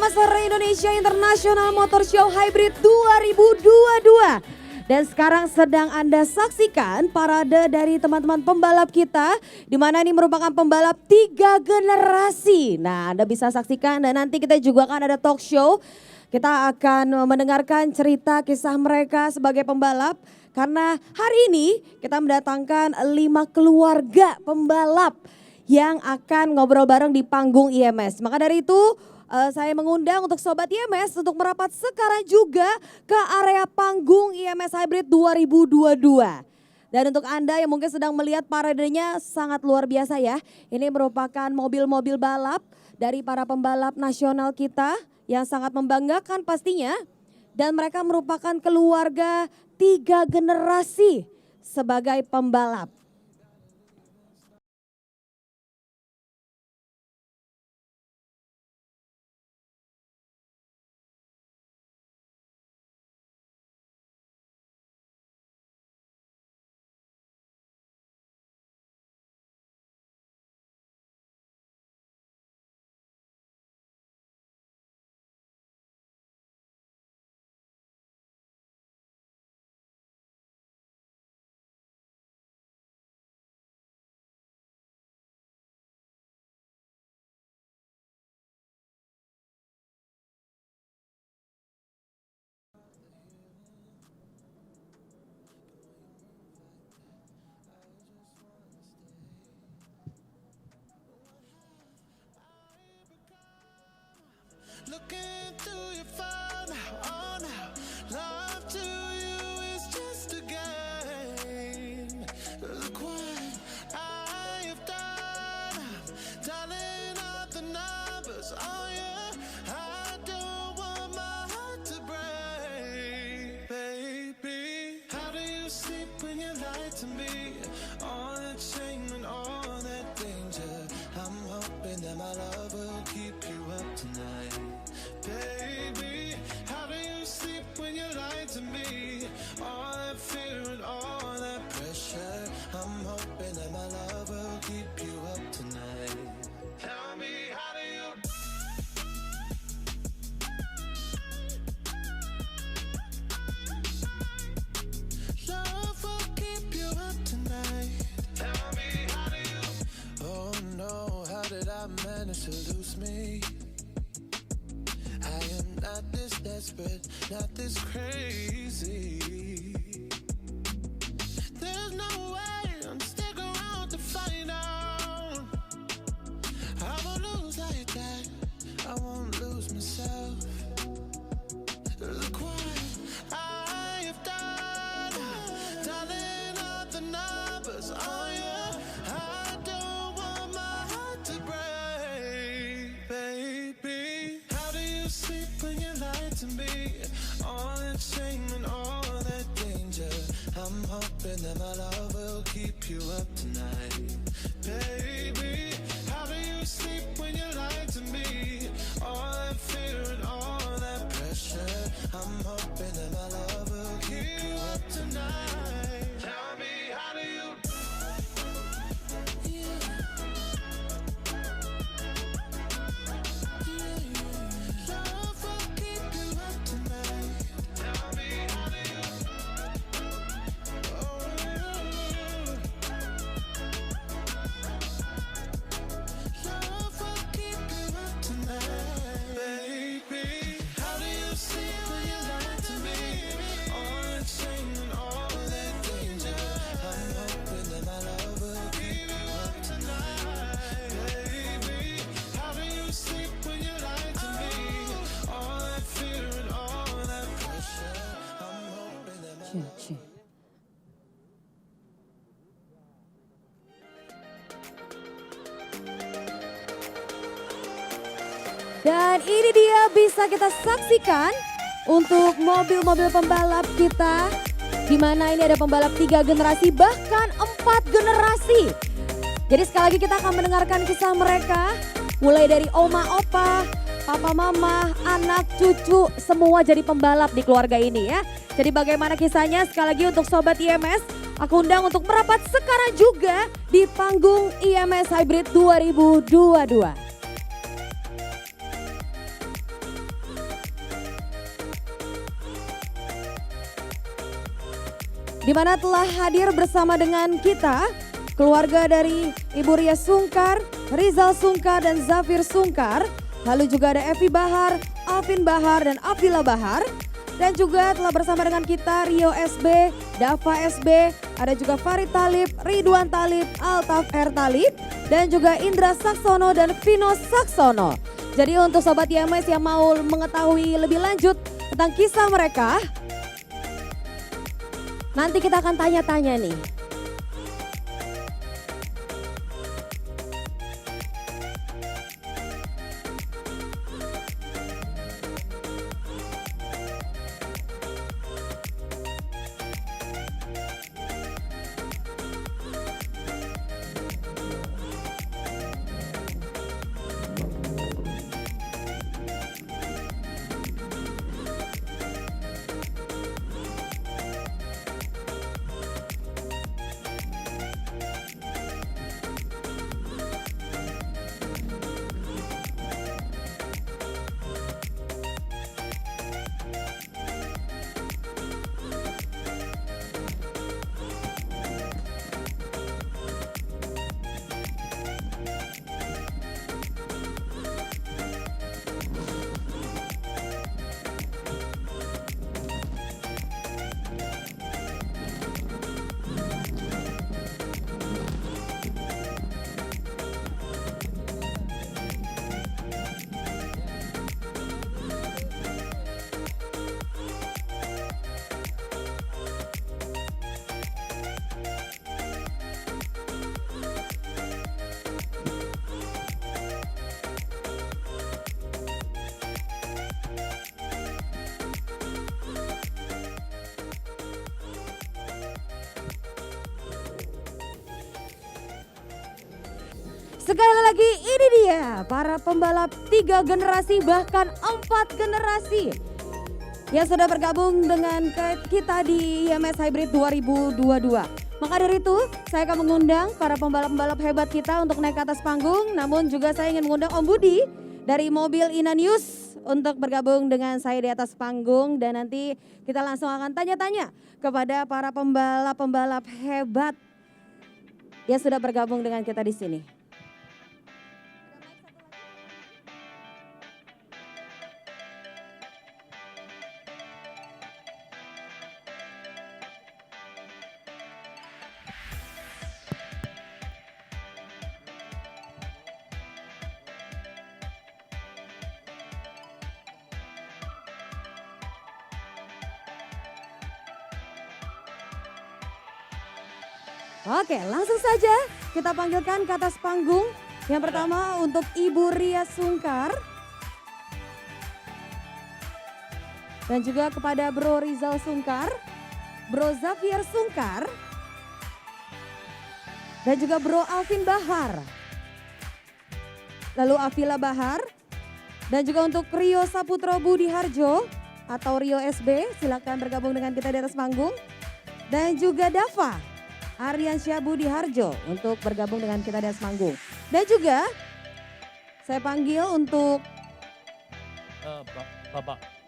Master Indonesia International Motor Show Hybrid 2022. Dan sekarang sedang Anda saksikan parade dari teman-teman pembalap kita, di mana ini merupakan pembalap 3 generasi. Nah, Anda bisa saksikan dan nanti kita juga akan ada talk show. Kita akan mendengarkan cerita kisah mereka sebagai pembalap. Karena hari ini kita mendatangkan 5 keluarga pembalap yang akan ngobrol bareng di panggung IMS. Maka dari itu saya mengundang untuk Sobat IMS untuk merapat sekarang juga ke area panggung IMS Hybrid 2022. Dan untuk Anda yang mungkin sedang melihat paradenya sangat luar biasa ya. Ini merupakan mobil-mobil balap dari para pembalap nasional kita yang sangat membanggakan pastinya. Dan mereka merupakan keluarga 3 generasi sebagai pembalap. Looking through your phone now, oh now, love to you is just a game. Look what I have done, dialing up the numbers, oh yeah. I don't want my heart to break, baby. How do you sleep when you lie to me? All that shame and all that danger. I'm hoping that my love will keep you up tonight. Baby, how do you sleep when you lie to me? All that fear and all that pressure. I'm hoping that my love will keep you up tonight. Tell me, how do you? Love will keep you up tonight. Tell me, how do you? Oh no, how did I manage to lose me? I am not this desperate, not this crazy. There's no way I'm sticking around to find out. I won't lose like that, I won't lose myself. Look what I have done, dialing up the numbers, oh yeah. I don't want my heart to break, baby. Sleep when you lie to me, all that shame and all that danger. I'm hoping that my love will keep you up tonight, baby. How do you sleep when you lie to me? All that fear and all that pressure. I'm hoping that my love will keep you up tonight. Tell me, how do you? Dan ini dia bisa kita saksikan untuk mobil-mobil pembalap kita. Di mana ini ada pembalap 3 generasi bahkan 4 generasi. Jadi sekali lagi kita akan mendengarkan kisah mereka. Mulai dari oma opa, papa mama, anak, cucu, semua jadi pembalap di keluarga ini ya. Jadi bagaimana kisahnya sekali lagi untuk Sobat IMS. Aku undang untuk merapat sekarang juga di panggung IMS Hybrid 2022. di mana telah hadir bersama dengan kita keluarga dari Ibu Ria Sungkar, Rizal Sungkar dan Zafir Sungkar. Lalu juga ada Evi Bahar, Alvin Bahar dan Avila Bahar. Dan juga telah bersama dengan kita Rio SB, Dava SB, ada juga Farid Talib, Ridwan Talib, Altaf R Talib, dan juga Indra Saksono dan Vino Saksono. Jadi untuk Sobat YMS yang mau mengetahui lebih lanjut tentang kisah mereka, nanti kita akan tanya-tanya nih. Sekali lagi ini dia para pembalap 3 generasi bahkan 4 generasi yang sudah bergabung dengan kita di IMS Hybrid 2022. Maka dari itu saya akan mengundang para pembalap-pembalap hebat kita untuk naik ke atas panggung. Namun juga saya ingin mengundang Om Budi dari mobil Ina News untuk bergabung dengan saya di atas panggung. Dan nanti kita langsung akan tanya-tanya kepada para pembalap-pembalap hebat yang sudah bergabung dengan kita di sini. Oke, langsung saja kita panggilkan ke atas panggung. Yang pertama untuk Ibu Ria Sungkar. Dan juga kepada Bro Rizal Sungkar, Bro Zafir Sungkar, dan juga Bro Alvin Bahar. Lalu Avila Bahar, dan juga untuk Rio Saputro Budi Harjo atau Rio SB, silakan bergabung dengan kita di atas panggung. Dan juga Dava Aryansyah Budi Harjo untuk bergabung dengan kita di atas panggung. Dan juga saya panggil untuk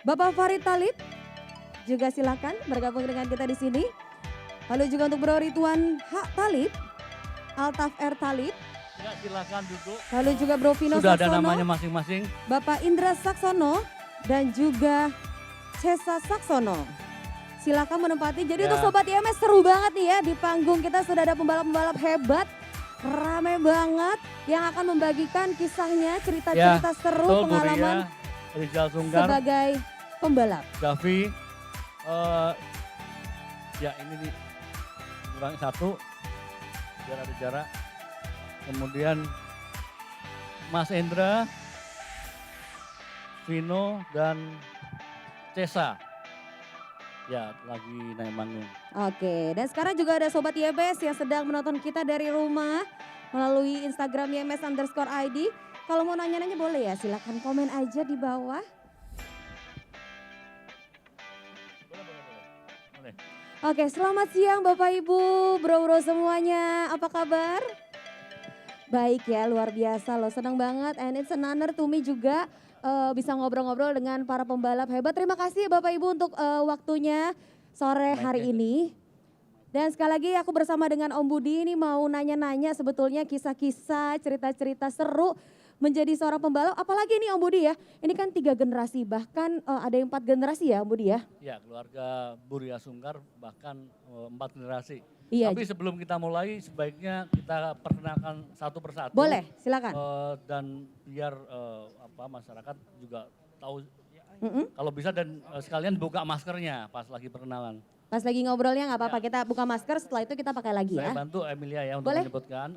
Bapak Farid Talib, juga silakan bergabung dengan kita di sini. Lalu juga untuk Bro Ridwan H. Talib, Altaf R. Talib. Ya, silakan duduk. Lalu juga Bro Vino Sudah Saksono, ada namanya masing-masing. Bapak Indra Saksono, dan juga Cesa Saksono. Silakan menempati. Jadi Ya. untuk Sobat IMS seru banget nih ya, di panggung kita sudah ada pembalap-pembalap hebat. Rame banget yang akan membagikan kisahnya, cerita-cerita seru, Betul, Bu pengalaman Ria, Rizal Sungkar, sebagai pembalap. Davi. Ya ini kurangi 1 biar ada jarak. Kemudian Mas Endra, Vino dan Cesa. Ya, lagi naik panggung. Oke, dan sekarang juga ada Sobat YMS yang sedang menonton kita dari rumah melalui Instagram YMS_ID. Kalau mau nanya-nanya boleh ya, silakan komen aja di bawah. Boleh. Oke, selamat siang Bapak Ibu, bro-bro semuanya. Apa kabar? Baik ya, luar biasa loh, senang banget. And it's an honor to me juga bisa ngobrol-ngobrol dengan para pembalap hebat. Terima kasih Bapak Ibu untuk waktunya sore hari ini. Dan sekali lagi aku bersama dengan Om Budi ini mau nanya-nanya sebetulnya kisah-kisah, cerita-cerita seru menjadi seorang pembalap. Apalagi nih Om Budi ya, ini kan 3 generasi, bahkan ada yang 4 generasi ya Om Budi ya? Ya, keluarga Buria Sungkar bahkan 4 generasi. Iya. Tapi sebelum kita mulai sebaiknya kita perkenalkan satu persatu. Boleh, silakan. Dan biar masyarakat juga tahu Mm-mm. kalau bisa dan sekalian buka maskernya pas lagi perkenalan. Pas lagi ngobrolnya nggak apa-apa, kita buka masker, setelah itu kita pakai lagi ya. Saya bantu Emilia ya untuk Boleh. menyebutkan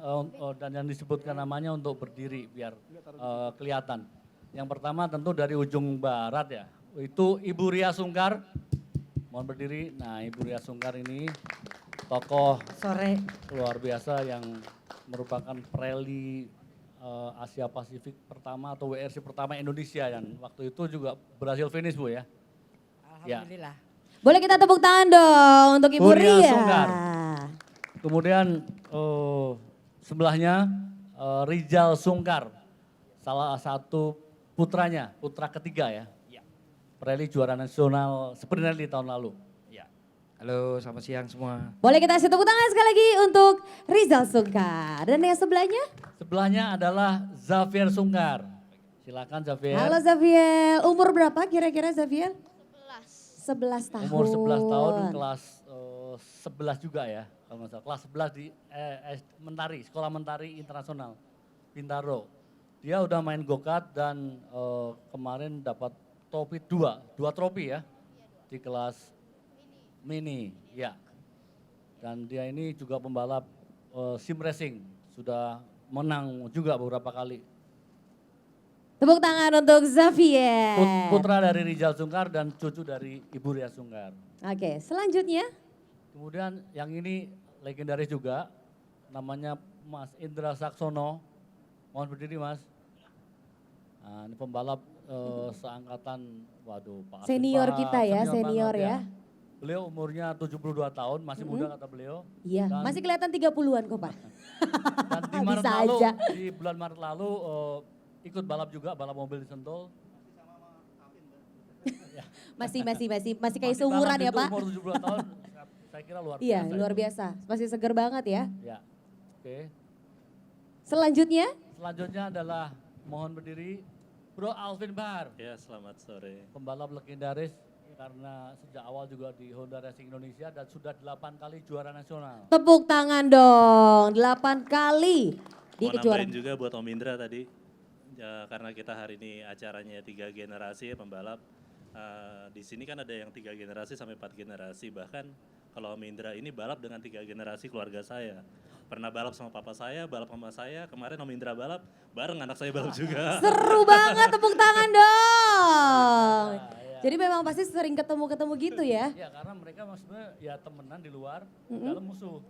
dan yang disebutkan namanya untuk berdiri biar kelihatan. Yang pertama tentu dari ujung barat ya, itu Ibu Ria Sungkar. Mohon berdiri. Nah, Ibu Ria Sungkar ini tokoh Sore. luar biasa yang merupakan rally Asia Pasifik pertama atau WRC pertama Indonesia yang waktu itu juga berhasil finish Bu ya. Alhamdulillah. Boleh kita tepuk tangan dong untuk Ibu Bu Ria Ria. Sungkar. Kemudian sebelahnya Rizal Sungkar, salah satu putranya, putra ketiga ya. Rally juara nasional sprint rally tahun lalu. Ya. Halo, selamat siang semua. Boleh kita kasih tepuk tangan sekali lagi untuk Rizal Sungkar. Dan yang sebelahnya? Sebelahnya adalah Xavier Sungkar. Silakan Xavier. Halo Xavier, umur berapa kira-kira Xavier? 11 tahun. Umur 11 tahun, kelas 11 juga ya. Kalau nggak salah, kelas 11 di Mentari, Sekolah Mentari Internasional, Bintaro. Dia udah main go-kart dan kemarin dapat trofi dua trofi ya di kelas mini, ya. Dan dia ini juga pembalap sim racing, sudah menang juga beberapa kali. Tepuk tangan untuk Xavier. Putra dari Rizal Sungkar dan cucu dari Ibu Ria Sungkar. Oke, selanjutnya. Kemudian yang ini legendaris juga, namanya Mas Indra Saksono. Mohon berdiri Mas. Nah, ini pembalap seangkatan, waduh Pak Asif Senior Bahar, kita ya, senior banget ya. Beliau umurnya 72 tahun, masih muda kata beliau. Iya, Dan- masih kelihatan 30-an kok Pak. Dan di Maret Bisa lalu, aja. di bulan Maret lalu ikut balap juga, balap mobil di Sentul. Masih kayak Masih seumuran banget ya itu, Pak. Umur 72 tahun, saya kira luar Iya, biasa. luar itu. biasa. Masih seger banget ya. Ya, oke. Selanjutnya, Selanjutnya adalah mohon berdiri Bro Alvin Bahar, Ya, selamat sore. pembalap legendaris karena sejak awal juga di Honda Racing Indonesia dan sudah 8 kali juara nasional. tepuk tangan dong. 8 kali di Mau kejuaraan. nambahin juga buat Om Indra tadi, ya, karena kita hari ini acaranya 3 generasi ya, pembalap. Di sini kan ada yang 3 generasi sampai 4 generasi, bahkan kalau Om Indra ini balap dengan 3 generasi keluarga saya. Pernah balap sama papa saya, balap sama saya, kemarin Om Indra balap, bareng anak saya balap juga. Seru banget, tepuk tangan dong. Ya. Jadi memang pasti sering ketemu-ketemu gitu ya. Ya karena mereka maksudnya ya temenan di luar, di dalam musuh.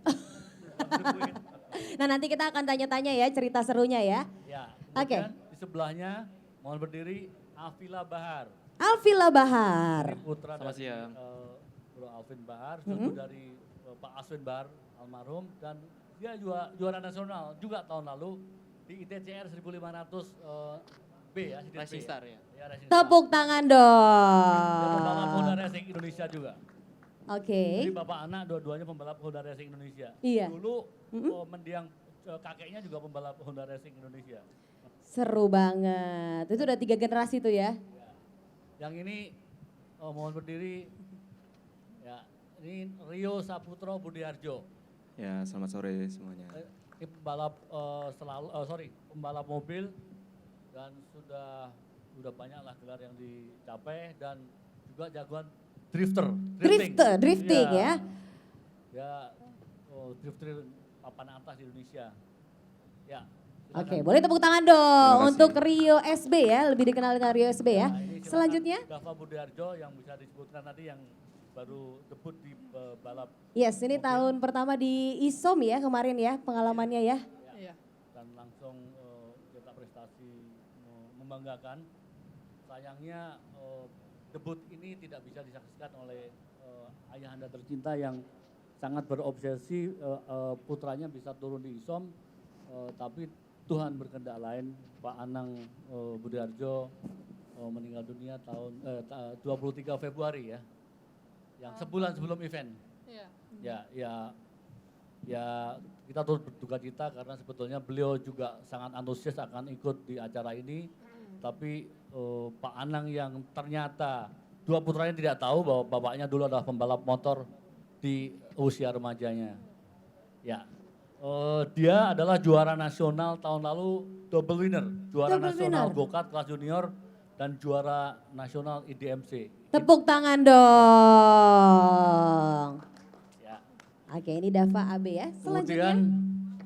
Nah nanti kita akan tanya-tanya ya cerita serunya ya. Ya, Oke. kemudian di sebelahnya mohon berdiri Afila Bahar. Alvila Bahar. Putra Selamat dari siang. Bro Alvin Bahar, cucu dari Pak Aswin Bahar almarhum dan dia juga juara nasional juga tahun lalu di ITCR 1500 B ya, Sidit B. Racing Star ya? Ya, Racing Star. Tepuk tangan Dia pembalap Honda dong. Racing Indonesia juga. Oke. Jadi bapak anak dua-duanya pembalap Honda Racing Indonesia. Iya. Dulu mendiang kakeknya juga pembalap Honda Racing Indonesia. Seru banget. Itu udah 3 generasi tuh ya. Yang ini mohon berdiri, ya ini Rio Saputro Budiarjo. Ya, selamat sore semuanya. Ini pembalap pembalap mobil dan sudah banyak lah gelar yang dicapai dan juga jagoan Drifting ya. Ya, drifter papan atas di Indonesia. Ya. Oke, silakan. boleh tepuk tangan dong Terima kasih. untuk Rio SB ya, lebih dikenal dengan Rio SB ya. Nah, ini silakan Selanjutnya, Dava Budiarjo yang bisa disebutkan tadi yang baru debut di balap yes ini Oke. tahun pertama di ISOM ya kemarin ya pengalamannya ya. dan langsung cetak prestasi membanggakan. Sayangnya debut ini tidak bisa disaksikan oleh ayahanda tercinta yang sangat berobsesi putranya bisa turun di ISOM, tapi Tuhan berkehendak lain. Pak Anang Budiarjo meninggal dunia tahun 23 Februari ya, yang sebulan sebelum event. Iya. Ya kita turut berduka cita karena sebetulnya beliau juga sangat antusias akan ikut di acara ini. Tapi Pak Anang yang ternyata dua putranya tidak tahu bahwa bapaknya dulu adalah pembalap motor di usia remajanya. Ya, dia adalah juara nasional tahun lalu, double winner, juara Double nasional winner. go-kart kelas junior dan juara nasional IDMC. Tepuk tangan dong. Ya. Oke, ini Dava AB ya. Selanjutnya. Kemudian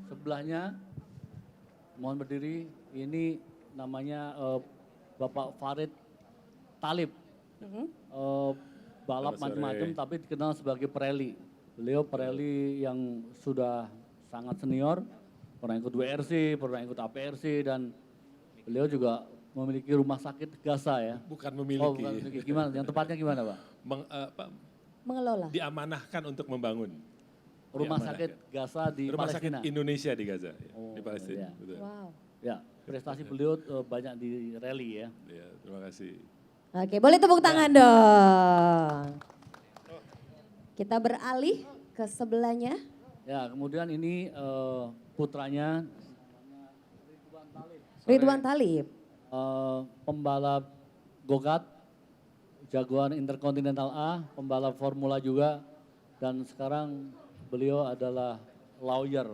sebelahnya, mohon berdiri, ini namanya Bapak Farid Talib. Balap Selamat sore. macam-macam tapi dikenal sebagai Pirelli. Beliau Pirelli yang sudah sangat senior, pernah ikut WRC, pernah ikut APRC dan beliau juga memiliki rumah sakit Gasa ya. Bukan Oh, memiliki, bukan memiliki. Gimana? Yang tepatnya gimana, Pak? Mengelola. diamanahkan untuk membangun. Rumah Diamanahkan. sakit Gasa di Rumah Palestina. sakit Indonesia di Gaza, ya, Oh, di Palestina. iya. Betul. Wow. Ya, prestasi beliau banyak di rally ya. Ya, terima kasih. Oke, boleh tepuk tangan dong. Kita beralih ke sebelahnya. Ya, kemudian ini putranya Ridwan Talib. pembalap go-kart, jagoan Intercontinental A, pembalap Formula juga, dan sekarang beliau adalah lawyer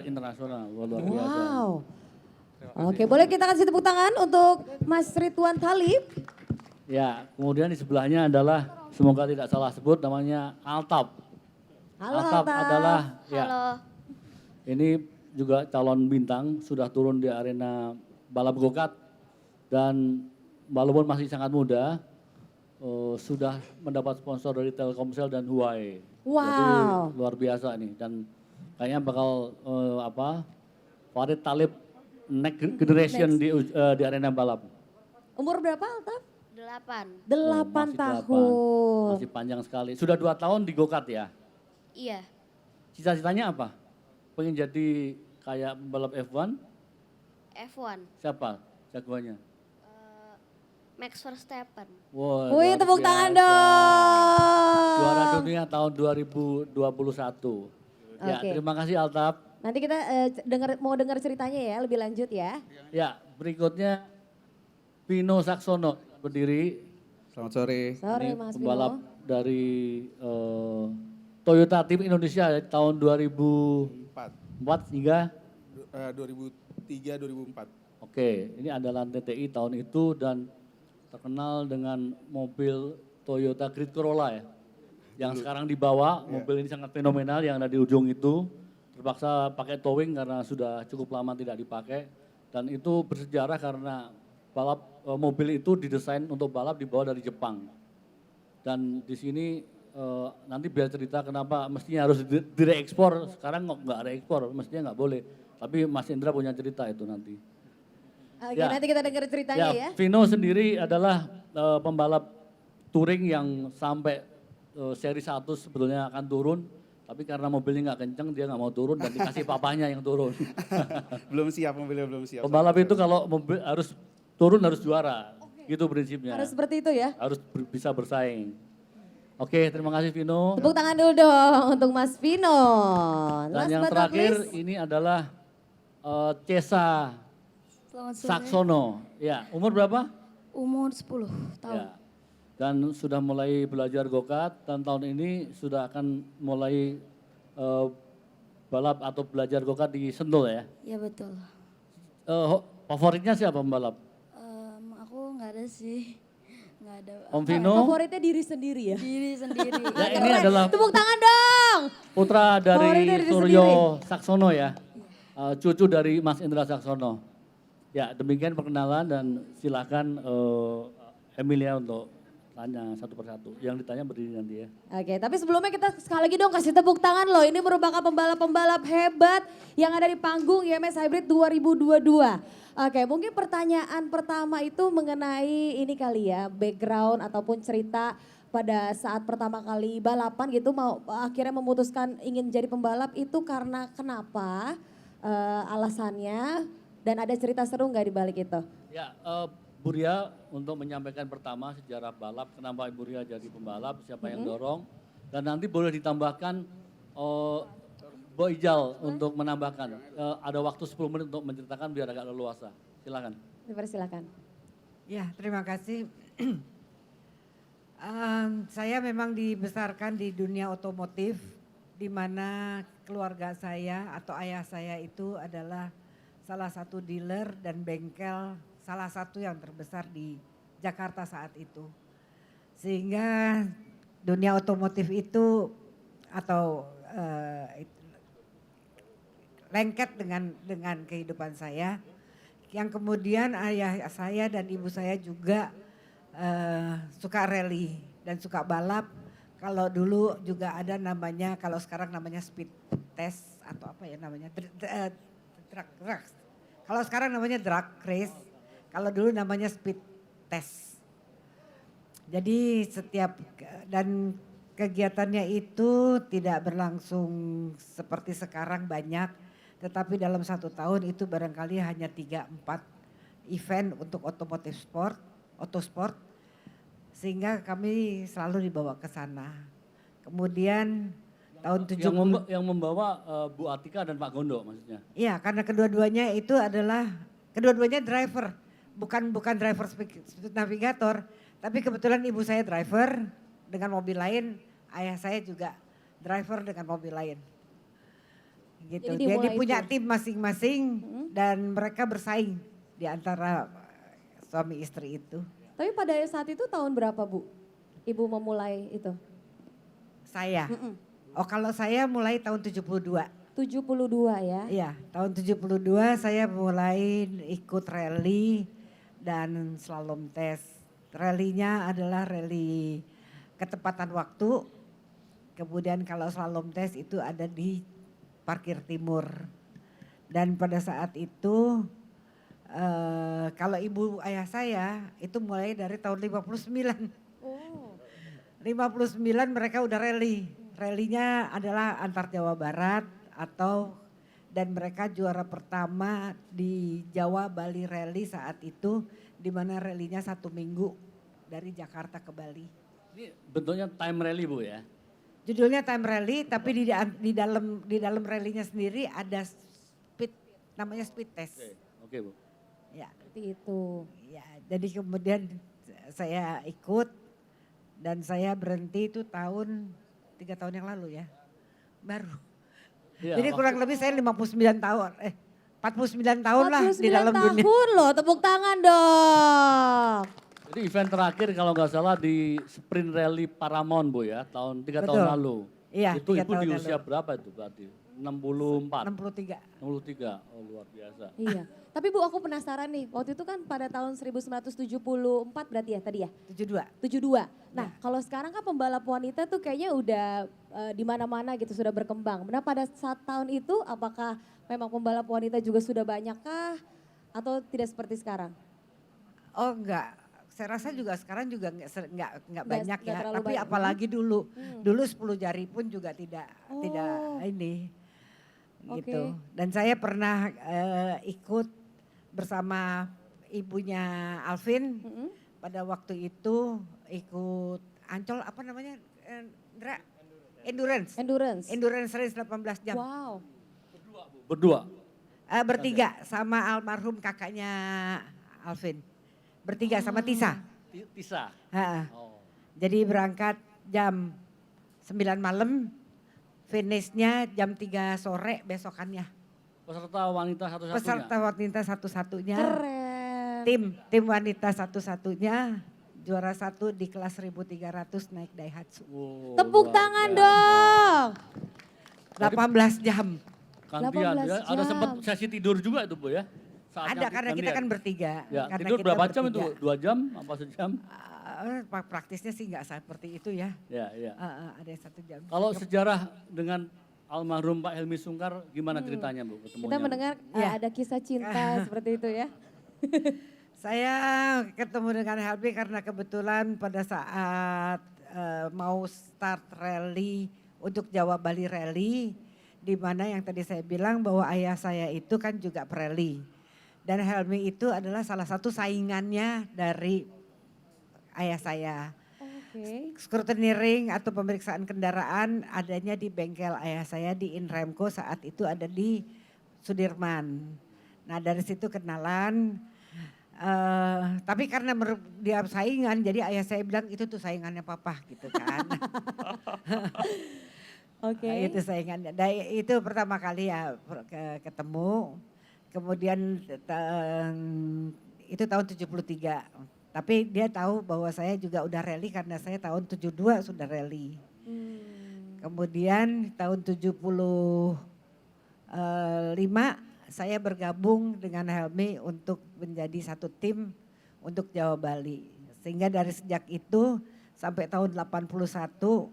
internasional, luar biasa. Wow. Oke, boleh kita kasih tepuk tangan untuk Mas Ridwan Talib. Ya, kemudian di sebelahnya adalah, semoga tidak salah sebut, namanya Altaf. Halo Altaf Altaf. adalah, ya, Halo. ini juga calon bintang, sudah turun di arena balap go-kart dan walaupun masih sangat muda, sudah mendapat sponsor dari Telkomsel dan Huawei. Wow. Jadi luar biasa nih dan kayaknya bakal Farid Talib next generation di arena balap. Umur berapa Altaf? 8. 8 Oh, masih tahun. Masih panjang sekali. Sudah 2 tahun di go-kart ya? Iya. Cita-citanya apa? Pengen jadi kayak pembalap F1? F1. Siapa jagoannya? Max Verstappen. Wah, Wih, luar tepuk tangan biasa. dong. Juara dunia tahun 2021. Ya, Oke. terima kasih Altaf. Nanti kita mau dengar ceritanya ya, lebih lanjut ya. Ya, berikutnya Pino Saksono berdiri. Selamat sore. Sore Ini Mas pembalap Bimo. dari Toyota Tim Indonesia tahun 2004 hingga 2003-2004. Oke, ini adalah TTI tahun itu dan terkenal dengan mobil Toyota Grid Corolla ya. Yang sekarang dibawa, mobil ini sangat fenomenal yang ada di ujung itu. Terpaksa pakai towing karena sudah cukup lama tidak dipakai. Dan itu bersejarah karena mobil itu didesain untuk balap dibawa dari Jepang. Dan di sini nanti biar cerita kenapa mestinya harus direekspor, sekarang nggak reekspor, mestinya nggak boleh. Tapi Mas Indra punya cerita itu nanti. Oke, Ya. nanti kita dengar ceritanya ya. Vino sendiri adalah pembalap touring yang sampai seri 1 sebetulnya akan turun. Tapi karena mobilnya nggak kenceng, dia nggak mau turun dan dikasih papahnya yang turun. Belum siap, mobilnya belum siap. Pembalap itu kalau mobil harus turun harus juara, gitu prinsipnya. Harus seperti itu ya. Harus bisa bersaing. Oke, terima kasih Vino. Tepuk tangan dulu dong untuk Mas Vino. Dan Last yang but not terakhir least. ini adalah Cesa Selamat sore. Saksono. Ya, umur berapa? Umur 10 tahun. Ya. Dan sudah mulai belajar go-kart dan tahun ini sudah akan mulai balap atau belajar go-kart di Sentul ya. Ya betul. Favoritnya siapa pembalap? Aku nggak ada sih. Nggak ada. Om Vino, Favoritnya diri sendiri ya. Diri sendiri. ya ini adalah Tepuk tangan dong. putra Favoritnya dari diri Suryo Saksono ya. Cucu dari Mas Indra Saksono. Ya demikian perkenalan dan silakan Emilia untuk tanya satu persatu. Yang ditanya berdiri nanti ya. Oke, tapi sebelumnya kita sekali lagi dong kasih tepuk tangan loh. Ini merupakan pembalap-pembalap hebat yang ada di panggung IMS Hybrid 2022. Oke, mungkin pertanyaan pertama itu mengenai ini kali ya, background ataupun cerita pada saat pertama kali balapan gitu mau akhirnya memutuskan ingin jadi pembalap itu karena kenapa alasannya dan ada cerita seru nggak di balik itu? Ya, Bu Ria untuk menyampaikan pertama sejarah balap, kenapa Ibu Ria jadi pembalap, siapa yang dorong. Dan nanti boleh ditambahkan Bo Ijal untuk menambahkan. Ada waktu 10 menit untuk menceritakan biar agak leluasa. Silakan. Dipersilakan. Ya, terima kasih. Saya memang dibesarkan di dunia otomotif, di mana keluarga saya atau ayah saya itu adalah salah satu dealer dan bengkel, salah satu yang terbesar di Jakarta saat itu. Sehingga dunia otomotif itu atau lengket dengan kehidupan saya. Yang kemudian ayah saya dan ibu saya juga suka rally dan suka balap. Kalau dulu juga ada namanya, kalau sekarang namanya speed test atau apa ya namanya, drag. Kalau sekarang namanya drag race, kalau dulu namanya speed test. Jadi setiap dan kegiatannya itu tidak berlangsung seperti sekarang banyak, tetapi dalam 1 tahun itu barangkali hanya 3-4 event untuk otomotif sport, otosport, sehingga kami selalu dibawa ke sana. Kemudian tahun 70 Yang membawa Bu Atika dan Pak Gondo maksudnya. Iya, karena kedua-duanya itu adalah kedua-duanya driver, bukan driver speed navigator, tapi kebetulan ibu saya driver dengan mobil lain, ayah saya juga driver dengan mobil lain. Gitu. Jadi Jadi dimulai punya itu. tim masing-masing dan mereka bersaing di antara suami istri itu. Tapi pada saat itu tahun berapa Bu? Ibu memulai itu? Saya. Oh, kalau saya mulai tahun 72. 72 ya? Iya, tahun 72 saya mulai ikut rally dan slalom test. Rallynya adalah rally ketepatan waktu. Kemudian kalau slalom test itu ada di parkir timur. Dan pada saat itu kalau ibu ayah saya itu mulai dari tahun 59. Oh. 59 mereka udah rally. Rallynya adalah antar Jawa Barat dan mereka juara pertama di Jawa Bali Rally saat itu, di mana rallynya 1 minggu dari Jakarta ke Bali. Ini bentuknya time rally Bu ya? Judulnya time rally, tapi di dalam rallynya sendiri ada namanya speed test. Oke Bu. Ya, Seperti itu. ya, jadi kemudian saya ikut dan saya berhenti itu 3 tahun yang lalu ya, baru. Iya, Jadi kurang lebih saya 49 tahun, 49 tahun lah di 49 dalam dunia. tahun loh, tepuk tangan dong. Jadi event terakhir kalau nggak salah di Sprint Rally Paramount Bu ya, 3 tahun Betul. lalu. Iya, Itu 3 di tahun usia lalu. berapa itu berarti? 64, 63. 63, oh luar biasa. Iya. Tapi Bu aku penasaran nih, waktu itu kan pada tahun 1974 berarti ya tadi ya? 72. 72. Nah kalau sekarang kan pembalap wanita tuh kayaknya udah di mana-mana gitu sudah berkembang. Nah pada saat tahun itu apakah memang pembalap wanita juga sudah banyak kah? Atau tidak seperti sekarang? Oh enggak, saya rasa juga sekarang juga enggak banyak nggak ya. terlalu Tapi banyak. apalagi dulu, dulu 10 jari pun juga tidak Oh. ini. Gitu. Oke. Dan saya pernah ikut bersama ibunya Alvin. Pada waktu itu ikut Ancol apa namanya? Indra? Endurance. Endurance race 18 jam. Wow. Berdua? Bertiga sama almarhum kakaknya Alvin. Bertiga sama Tisa. Tisa? Ha-ha. Oh. Jadi berangkat jam 9 malam, finishnya jam 3 sore besokannya. Peserta wanita satu-satunya? Peserta wanita satu-satunya. Keren. Tim wanita satu-satunya. Juara 1 di kelas 1300 naik Daihatsu. Wow, Tepuk luar tangan biasa. dong. 18 jam. Gantian 18 ya, ada jam. sempat sesi tidur juga itu Bu ya? Ada karena kita kan bertiga. Ya, Karena tidur kita berapa jam bertiga. itu? 2 jam apa sejam? Praktisnya sih nggak seperti itu ya. Ya, ya. Ada yang 1 jam. Kalau sejarah dengan almarhum Pak Helmi Sungkar gimana ceritanya Bu ketemunya? Kita Bu? mendengar Ya. ada kisah cinta seperti itu ya. Saya ketemu dengan Helmi karena kebetulan pada saat mau start rally untuk Jawa Bali Rally, di mana yang tadi saya bilang bahwa ayah saya itu kan juga rally. Dan Helmi itu adalah salah satu saingannya dari ayah saya. Oke. Scrutineering atau pemeriksaan kendaraan adanya di bengkel ayah saya di Inremco, saat itu ada di Sudirman. Nah dari situ kenalan, tapi karena dia saingan, jadi ayah saya bilang itu tuh saingannya papa gitu kan. Oke. Nah, itu saingannya. Nah, itu pertama kali ya ketemu. Kemudian itu tahun 73. Tapi dia tahu bahwa saya juga udah rally karena saya tahun 72 sudah rally. Kemudian tahun 75 saya bergabung dengan Helmi untuk menjadi satu tim untuk Jawa Bali. Sehingga dari sejak itu sampai tahun 81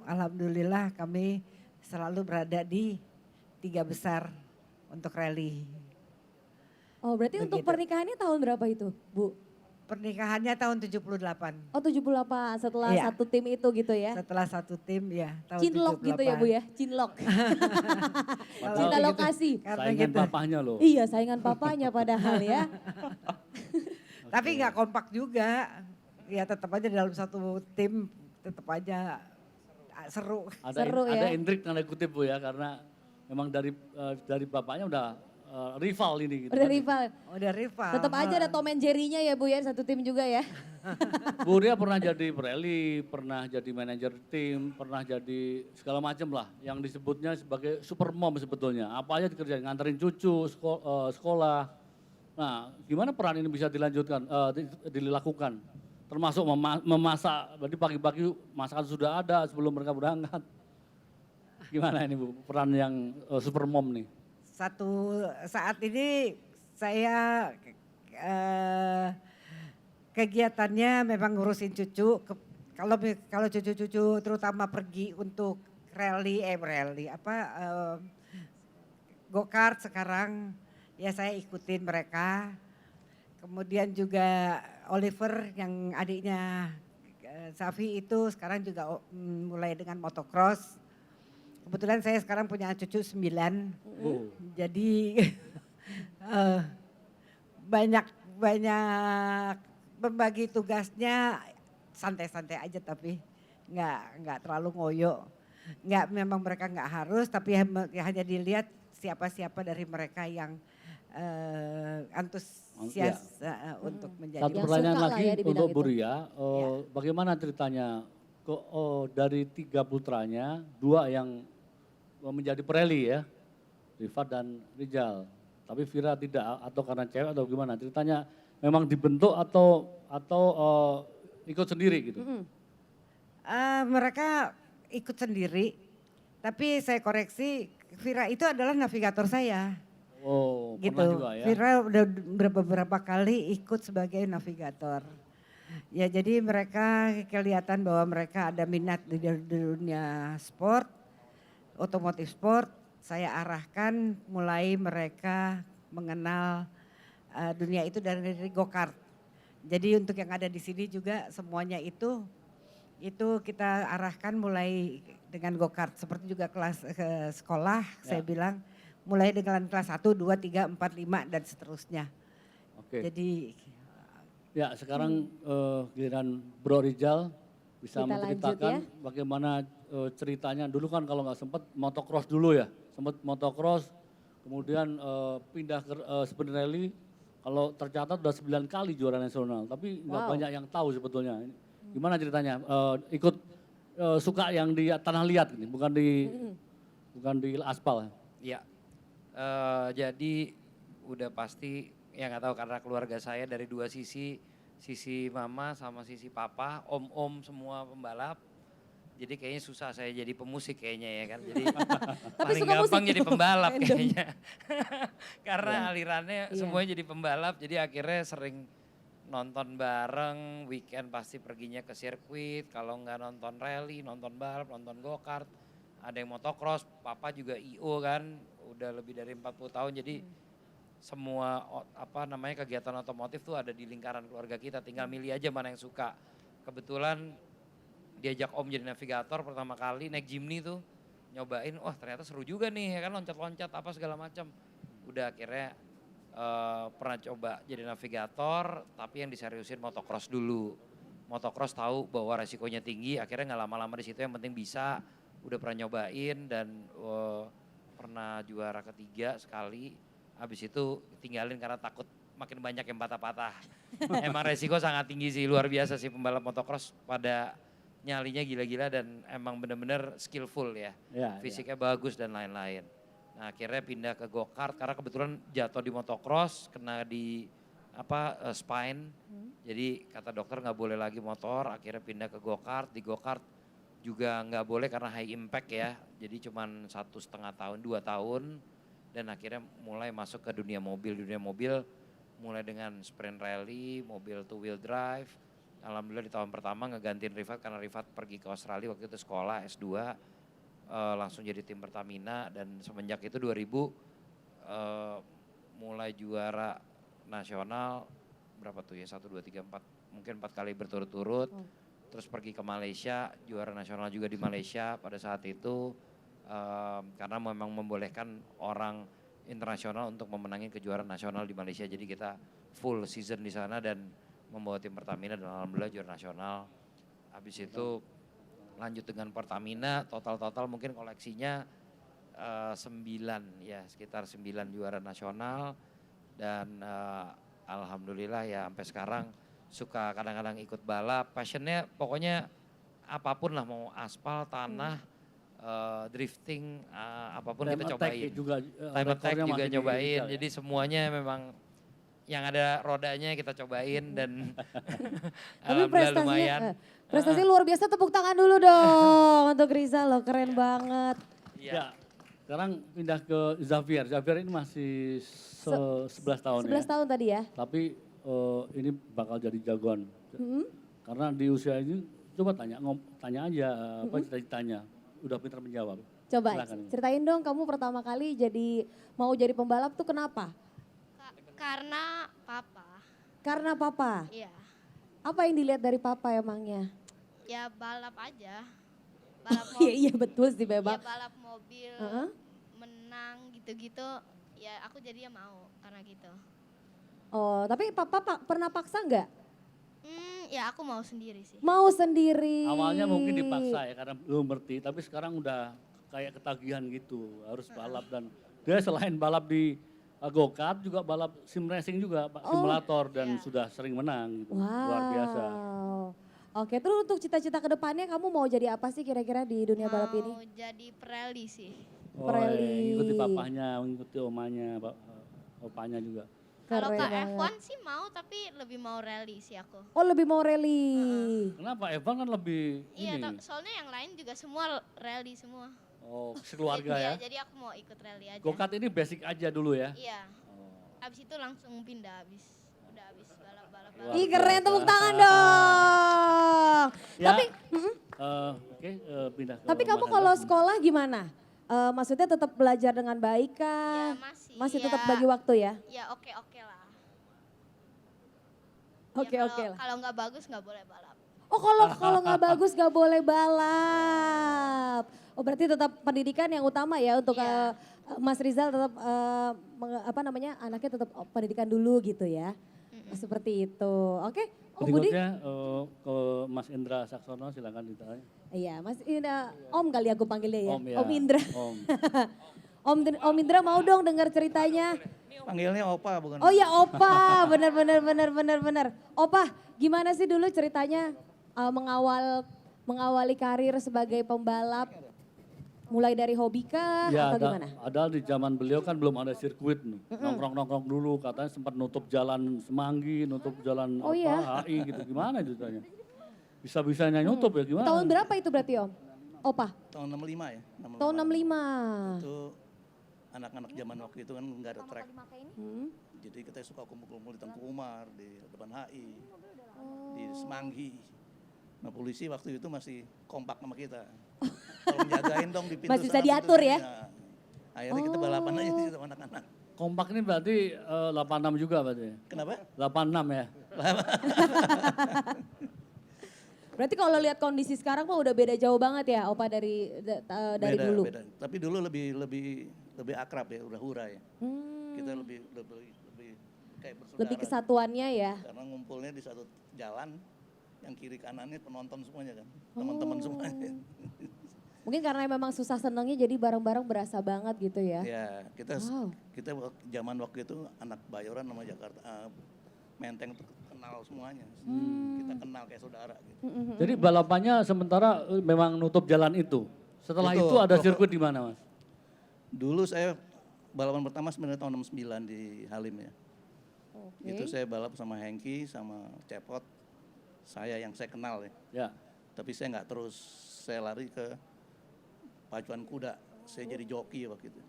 alhamdulillah kami selalu berada di 3 besar untuk rally. Oh berarti untuk Begitu. pernikahannya tahun berapa itu Bu? Pernikahannya tahun 78. Oh 78 setelah Iya. satu tim itu gitu ya? Setelah satu tim ya tahun Cinlok 78. gitu ya Bu ya? Cinlok. Kalau Cinta gitu, lokasi. karena Saingan gitu. papahnya loh. Iya saingan papanya padahal ya. Tapi nggak kompak juga. Ya tetap aja dalam satu tim tetap aja seru. Seru Ada ya. intrik tanda kutip Bu ya, karena memang dari bapaknya udah rival ini gitu. Udah kan. rival. Udah rival. Tetap aja ada Tom and Jerry-nya ya Bu ya, satu tim juga ya. Bu Ria pernah jadi rally, pernah jadi manajer tim, pernah jadi segala macam lah. Yang disebutnya sebagai super mom sebetulnya. Apa aja dikerjain, nganterin cucu, sekolah. Nah gimana peran ini bisa dilanjutkan, dilakukan? Termasuk memasak, berarti pagi-pagi masakan sudah ada sebelum mereka berangkat. Gimana ini Bu, peran yang super mom nih? Saat ini saya kegiatannya memang ngurusin cucu. Kalau cucu-cucu terutama pergi untuk rally go-kart sekarang ya saya ikutin mereka. Kemudian juga Oliver yang adiknya Safi itu sekarang juga mulai dengan motocross. Kebetulan saya sekarang punya cucu 9. Oh. Jadi banyak membagi tugasnya santai-santai aja, tapi nggak terlalu ngoyo. Memang mereka nggak harus, tapi hanya dilihat siapa-siapa dari mereka yang antusias untuk menjadi. Satu Yang pertanyaan suka lah lagi ya di bidang untuk Bu itu. Ria, bagaimana ceritanya dari 3 putranya, 2 yang menjadi pereli ya, Rifat dan Rijal. Tapi Vira tidak, atau karena cewek atau gimana? Ceritanya memang dibentuk atau ikut sendiri gitu? Mereka ikut sendiri, tapi saya koreksi, Vira itu adalah navigator saya. Oh, Gitu. pernah juga ya? Vira udah beberapa kali ikut sebagai navigator. Ya jadi mereka kelihatan bahwa mereka ada minat di dunia sport, otomotif sport. Saya arahkan mulai mereka mengenal dunia itu dari go-kart. Jadi untuk yang ada di sini juga semuanya itu kita arahkan mulai dengan go-kart. Seperti juga kelas sekolah saya bilang mulai dengan kelas 1, 2, 3, 4, 5 dan seterusnya. Oke. Jadi Ya sekarang giliran Bro Rijal bisa Kita lanjut menceritakan ya. bagaimana ceritanya. Dulu kan kalau nggak sempat motocross dulu ya, sempat motocross, kemudian pindah ke sprint rally. Kalau tercatat udah 9 kali juara nasional, tapi nggak Wow. banyak yang tahu sebetulnya. Gimana ceritanya? Ikut suka yang di tanah liat ini, bukan di aspal. Ya, jadi udah pasti ya nggak tahu karena keluarga saya dari 2 sisi mama sama sisi papa, om semua pembalap. Jadi kayaknya susah saya jadi pemusik kayaknya ya kan. Jadi paling suka gampang musik jadi tuh, pembalap random. kayaknya. Karena alirannya Iya. semuanya jadi pembalap, jadi akhirnya sering nonton bareng, weekend pasti perginya ke sirkuit, kalau nggak nonton rally, nonton balap, nonton go-kart, ada yang motocross, papa juga IO kan, udah lebih dari 40 tahun, jadi semua kegiatan otomotif tuh ada di lingkaran keluarga kita, tinggal milih aja mana yang suka. Kebetulan diajak om jadi navigator pertama kali naik Jimny tuh, nyobain, wah ternyata seru juga nih ya kan, loncat-loncat apa segala macam. Udah akhirnya pernah coba jadi navigator, tapi yang diseriusin motocross dulu. motocross tahu bahwa resikonya tinggi, akhirnya nggak lama-lama di situ yang penting bisa, udah pernah nyobain dan pernah juara ketiga sekali, habis itu tinggalin karena takut makin banyak yang patah-patah. Emang resiko sangat tinggi sih, luar biasa sih pembalap motocross pada nyalinya gila-gila dan emang bener-bener skillful ya. Fisiknya bagus dan lain-lain. Nah akhirnya pindah ke go-kart karena kebetulan jatuh di motocross, kena di spine. Jadi kata dokter nggak boleh lagi motor, akhirnya pindah ke go-kart. Di go-kart juga nggak boleh karena high impact ya. Jadi cuman 1,5 tahun, 2 tahun. Dan akhirnya mulai masuk ke dunia mobil. Dunia mobil mulai dengan sprint rally, mobil two wheel drive. Alhamdulillah di tahun pertama ngegantiin Rifat karena Rifat pergi ke Australia waktu itu sekolah S2. Langsung jadi tim Pertamina dan semenjak itu 2000 mulai juara nasional berapa tuh ya 1, 2, 3, 4 mungkin 4 kali berturut-turut. Terus pergi ke Malaysia, juara nasional juga di Malaysia pada saat itu. Karena memang membolehkan orang internasional untuk memenangi kejuaraan nasional di Malaysia. Jadi kita full season di sana dan membawa tim Pertamina dan alhamdulillah juara nasional. Habis itu lanjut dengan Pertamina, total mungkin koleksinya 9 ya, sekitar 9 juara nasional. Dan alhamdulillah ya sampai sekarang suka kadang-kadang ikut balap. Passionnya pokoknya apapun lah, mau aspal, tanah, drifting, apapun kita cobain. Time attack juga nyobain, jadi semuanya memang yang ada rodanya kita cobain dan Tapi lumayan. prestasi luar biasa, tepuk tangan dulu dong untuk Rizal loh, keren banget. Ya, sekarang pindah ke Xavier. Xavier ini masih 11 tahun 11 tahun tadi ya. Tapi ini bakal jadi jagoan. Karena di usia ini coba tanya aja apa cita-citanya. Udah pintar menjawab. Coba Silakan. ceritain dong, kamu pertama kali mau jadi pembalap tuh kenapa? Karena papa. Karena papa. Iya. Apa yang dilihat dari papa emangnya? Ya balap aja. Balap Iya iya betul sih ya, Bebak. balap mobil, menang gitu-gitu. Ya aku jadinya mau karena gitu. Oh tapi papa pernah paksa nggak? Ya aku mau sendiri sih. Mau sendiri. Awalnya mungkin dipaksa ya karena belum ngerti, tapi sekarang udah kayak ketagihan gitu, harus balap. Dan dia selain balap di go-kart juga balap sim racing juga, simulator dan sudah sering menang gitu. Luar biasa. Oke, terus untuk cita-cita ke depannya kamu mau jadi apa sih kira-kira di dunia balap ini? Mau jadi pereli sih. Pereli. Ngikuti papahnya, ngikuti omanya, opanya juga. Kalau ke Keren F1 sih mau, tapi lebih mau rally sih aku. Oh lebih mau rally. Kenapa? Evan kan lebih Iya, ini. soalnya yang lain juga semua rally semua. Oh, sekeluarga ya. Jadi aku mau ikut rally aja. Go-kart ini basic aja dulu ya. Iya. Abis itu langsung pindah udah habis balap-balap. Ih keren, tepuk tangan dong. Ya. Tapi, Oke, pindah ke tapi kamu Mas kalau Hendra. sekolah gimana? Maksudnya tetap belajar dengan baik kah? Ya, Masih ya. tetap bagi waktu ya? Ya oke-oke lah. Oke Ya, oke lah. Kalau nggak bagus nggak boleh balap. Oh kalau nggak bagus nggak boleh balap. Oh berarti tetap pendidikan yang utama ya untuk Iya. Mas Rizal tetap anaknya tetap pendidikan dulu gitu ya. Seperti itu. Oke. Oh Budi? Berikutnya ke Mas Indra Saksono, silakan ditanya. Iya, Mas Indra, Om kali aku panggilnya ya. Om ya. Om Indra. Om. Om Indra mau dong dengar ceritanya. Panggilnya Opa bukan? Oh ya Opa, benar. Opa, gimana sih dulu ceritanya mengawali karir sebagai pembalap? Mulai dari hobi kah Ya, atau gimana? ada di zaman beliau kan belum ada sirkuit nih. Nongkrong-nongkrong dulu, katanya sempat nutup jalan Semanggi, nutup jalan Oh iya? HI gitu. Gimana itu ceritanya? Bisa-bisanya nutup ya gimana? Tahun berapa itu berarti Om? Opa? Tahun 65 ya. Tahun 65. Itu anak-anak zaman waktu itu kan nggak ada track. Jadi kita suka kumpul-kumpul di Tengku Umar, di depan HI, di Semanggi. Nah polisi waktu itu masih kompak sama kita. Kalau menjagain dong di pintu. Masih bisa sana, diatur pintu ya? sini. Nah, akhirnya kita balapan aja di situ sama anak-anak. Kompak ini berarti 86 juga berarti? Kenapa? 86 ya? Berarti kalau lihat kondisi sekarang mah udah beda jauh banget ya Opa dari Beda, dulu. beda. Tapi dulu lebih akrab ya, udah hura ya. Kita lebih kayak bersaudara. Lebih kesatuannya ya. Karena ngumpulnya di satu jalan, yang kiri kanannya penonton semuanya kan, teman-teman semuanya. Mungkin karena memang susah senengnya jadi bareng-bareng berasa banget gitu ya. Ya, kita Wow. kita zaman waktu itu anak Bayoran sama Jakarta Menteng tuh kenal semuanya. Kita kenal kayak saudara gitu. Jadi balapannya sementara memang nutup jalan itu. Setelah Betul. itu ada sirkuit di mana, Mas? Dulu saya balapan pertama sebenarnya tahun 69 di Halim ya. Oke. Itu saya balap sama Hengki sama Cepot. Saya yang saya kenal ya. Ya. Tapi saya nggak terus, saya lari ke pacuan kuda. Saya jadi joki waktu itu.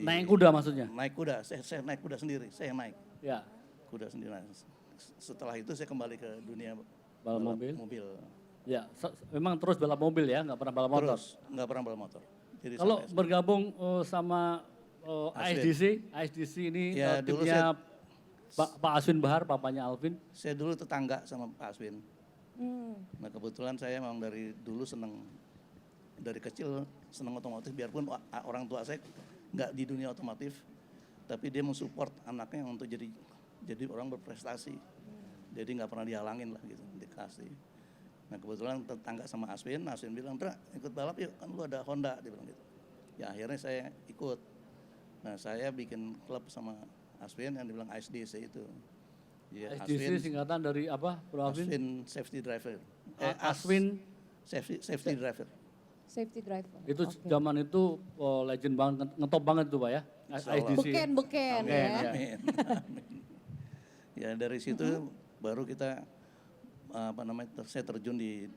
Naik kuda maksudnya? Naik kuda, saya naik kuda sendiri, saya yang naik Ya. kuda sendiri. Nah, setelah itu saya kembali ke dunia Balap mobil? mobil. Ya, memang terus balap mobil ya, nggak pernah balap motor. Terus nggak pernah balap motor. Jadi Kalau sampai- bergabung sama ASDC ini Ya, dulu timnya Pak Aswin Bahar, papanya Alvin. saya dulu tetangga sama Pak Aswin. Nah kebetulan saya memang dari dulu dari kecil senang otomotif, biarpun orang tua saya nggak di dunia otomotif, tapi dia mensupport anaknya untuk jadi orang berprestasi. Jadi nggak pernah dihalangin lah gitu, dikasih. Nah kebetulan tetangga sama Aswin bilang, "Dra, ikut balap yuk, kan lu ada Honda," dia bilang gitu. Ya akhirnya saya ikut. Nah saya bikin klub sama Aswin yang dibilang ASDC itu. Ya, ASDC singkatan dari apa, Bro Alvin? Aswin Safety Driver. Aswin Safety Driver. Safety driver. itu Oke. zaman itu legend banget, ngetop banget tuh Pak ya, ASDC. Beken Amin, ya. ya. Amin. Amin. Ya dari situ baru kita saya terjun di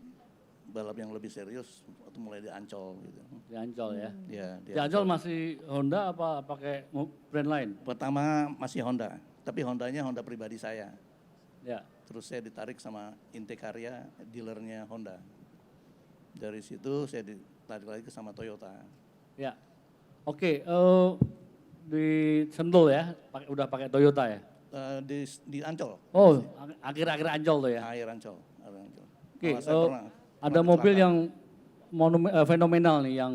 balap yang lebih serius waktu mulai di Ancol gitu. Di Ancol ya. Ya, Di Ancol masih Honda apa pakai brand lain? Pertama masih Honda, tapi Hondanya Honda pribadi saya. Ya. Terus saya ditarik sama Intekarya, dealernya Honda. Dari situ saya ditarik lagi ke sama Toyota. Ya. Oke, di Sentul ya, udah pakai Toyota ya. Di Ancol, Oh, akhir-akhir Ancol tuh ya. akhir Ancol. Ancol. Oke, Malah saya ada pernah mobil kecelakaan. yang fenomenal nih, yang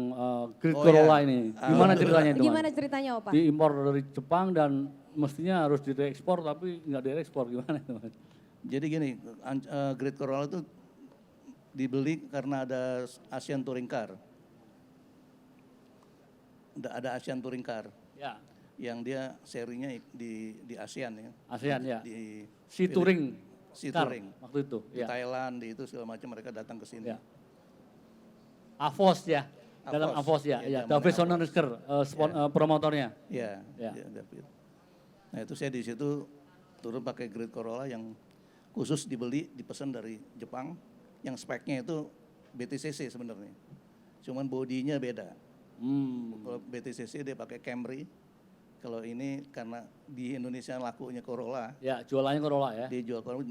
Great Oh, Corolla ya. ini. Gimana ceritanya itu? Mas? Gimana ceritanya Opa? Diimpor dari Jepang dan mestinya harus diekspor tapi nggak diekspor, gimana itu Mas? Jadi gini, Great Corolla itu dibeli karena ada Asian Touring Car. Ada Asian Touring Car Ya, yang dia serinya di ASEAN ya. ASEAN ya. Di Si Touring Si Car Touring. waktu itu. Di Ya. Thailand, di itu segala macam mereka datang ke sini. Ya. Avos ya, dalam Avos ya, ya. zamannya David Avos. Sonnenesker, promotornya. Iya, Ya. iya, David. Nah itu saya di situ turun pakai Great Corolla yang khusus dipesan dari Jepang, yang speknya itu BTCC sebenarnya. Cuman bodinya beda. Kalau BTCC dia pakai Camry, kalau ini karena di Indonesia lakunya Corolla, Ya, jualannya Corolla ya. dia jual Corolla,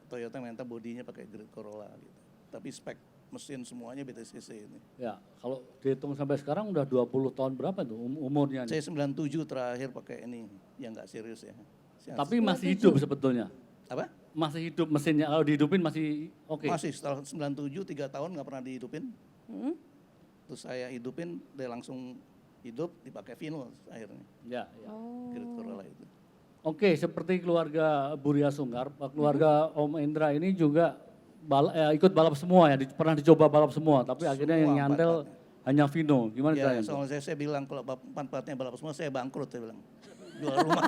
Toyota minta bodinya pakai Great Corolla gitu. Tapi spek mesin semuanya BTCC ini. Ya, kalau dihitung sampai sekarang udah 20 tahun berapa tuh umurnya? Nih? Saya 97 terakhir pakai ini, yang nggak serius ya. Tapi masih hidup sebetulnya. Apa? Masih hidup mesinnya, kalau dihidupin masih oke. Masih setelah 97, 3 tahun nggak pernah dihidupin. Terus saya hidupin, dia langsung hidup, dipakai Vino akhirnya. Ya, ya. Great Corolla itu. Oke, seperti keluarga Buria Sungkar, keluarga Om Indra ini juga ikut balap semua ya, pernah dicoba balap semua, tapi akhirnya yang Semua nyantel empat-empatnya. hanya Vino. Gimana Ya, caranya? soalnya saya bilang kalau empat-empatnya balap semua, saya bangkrut, saya bilang. Jual rumah.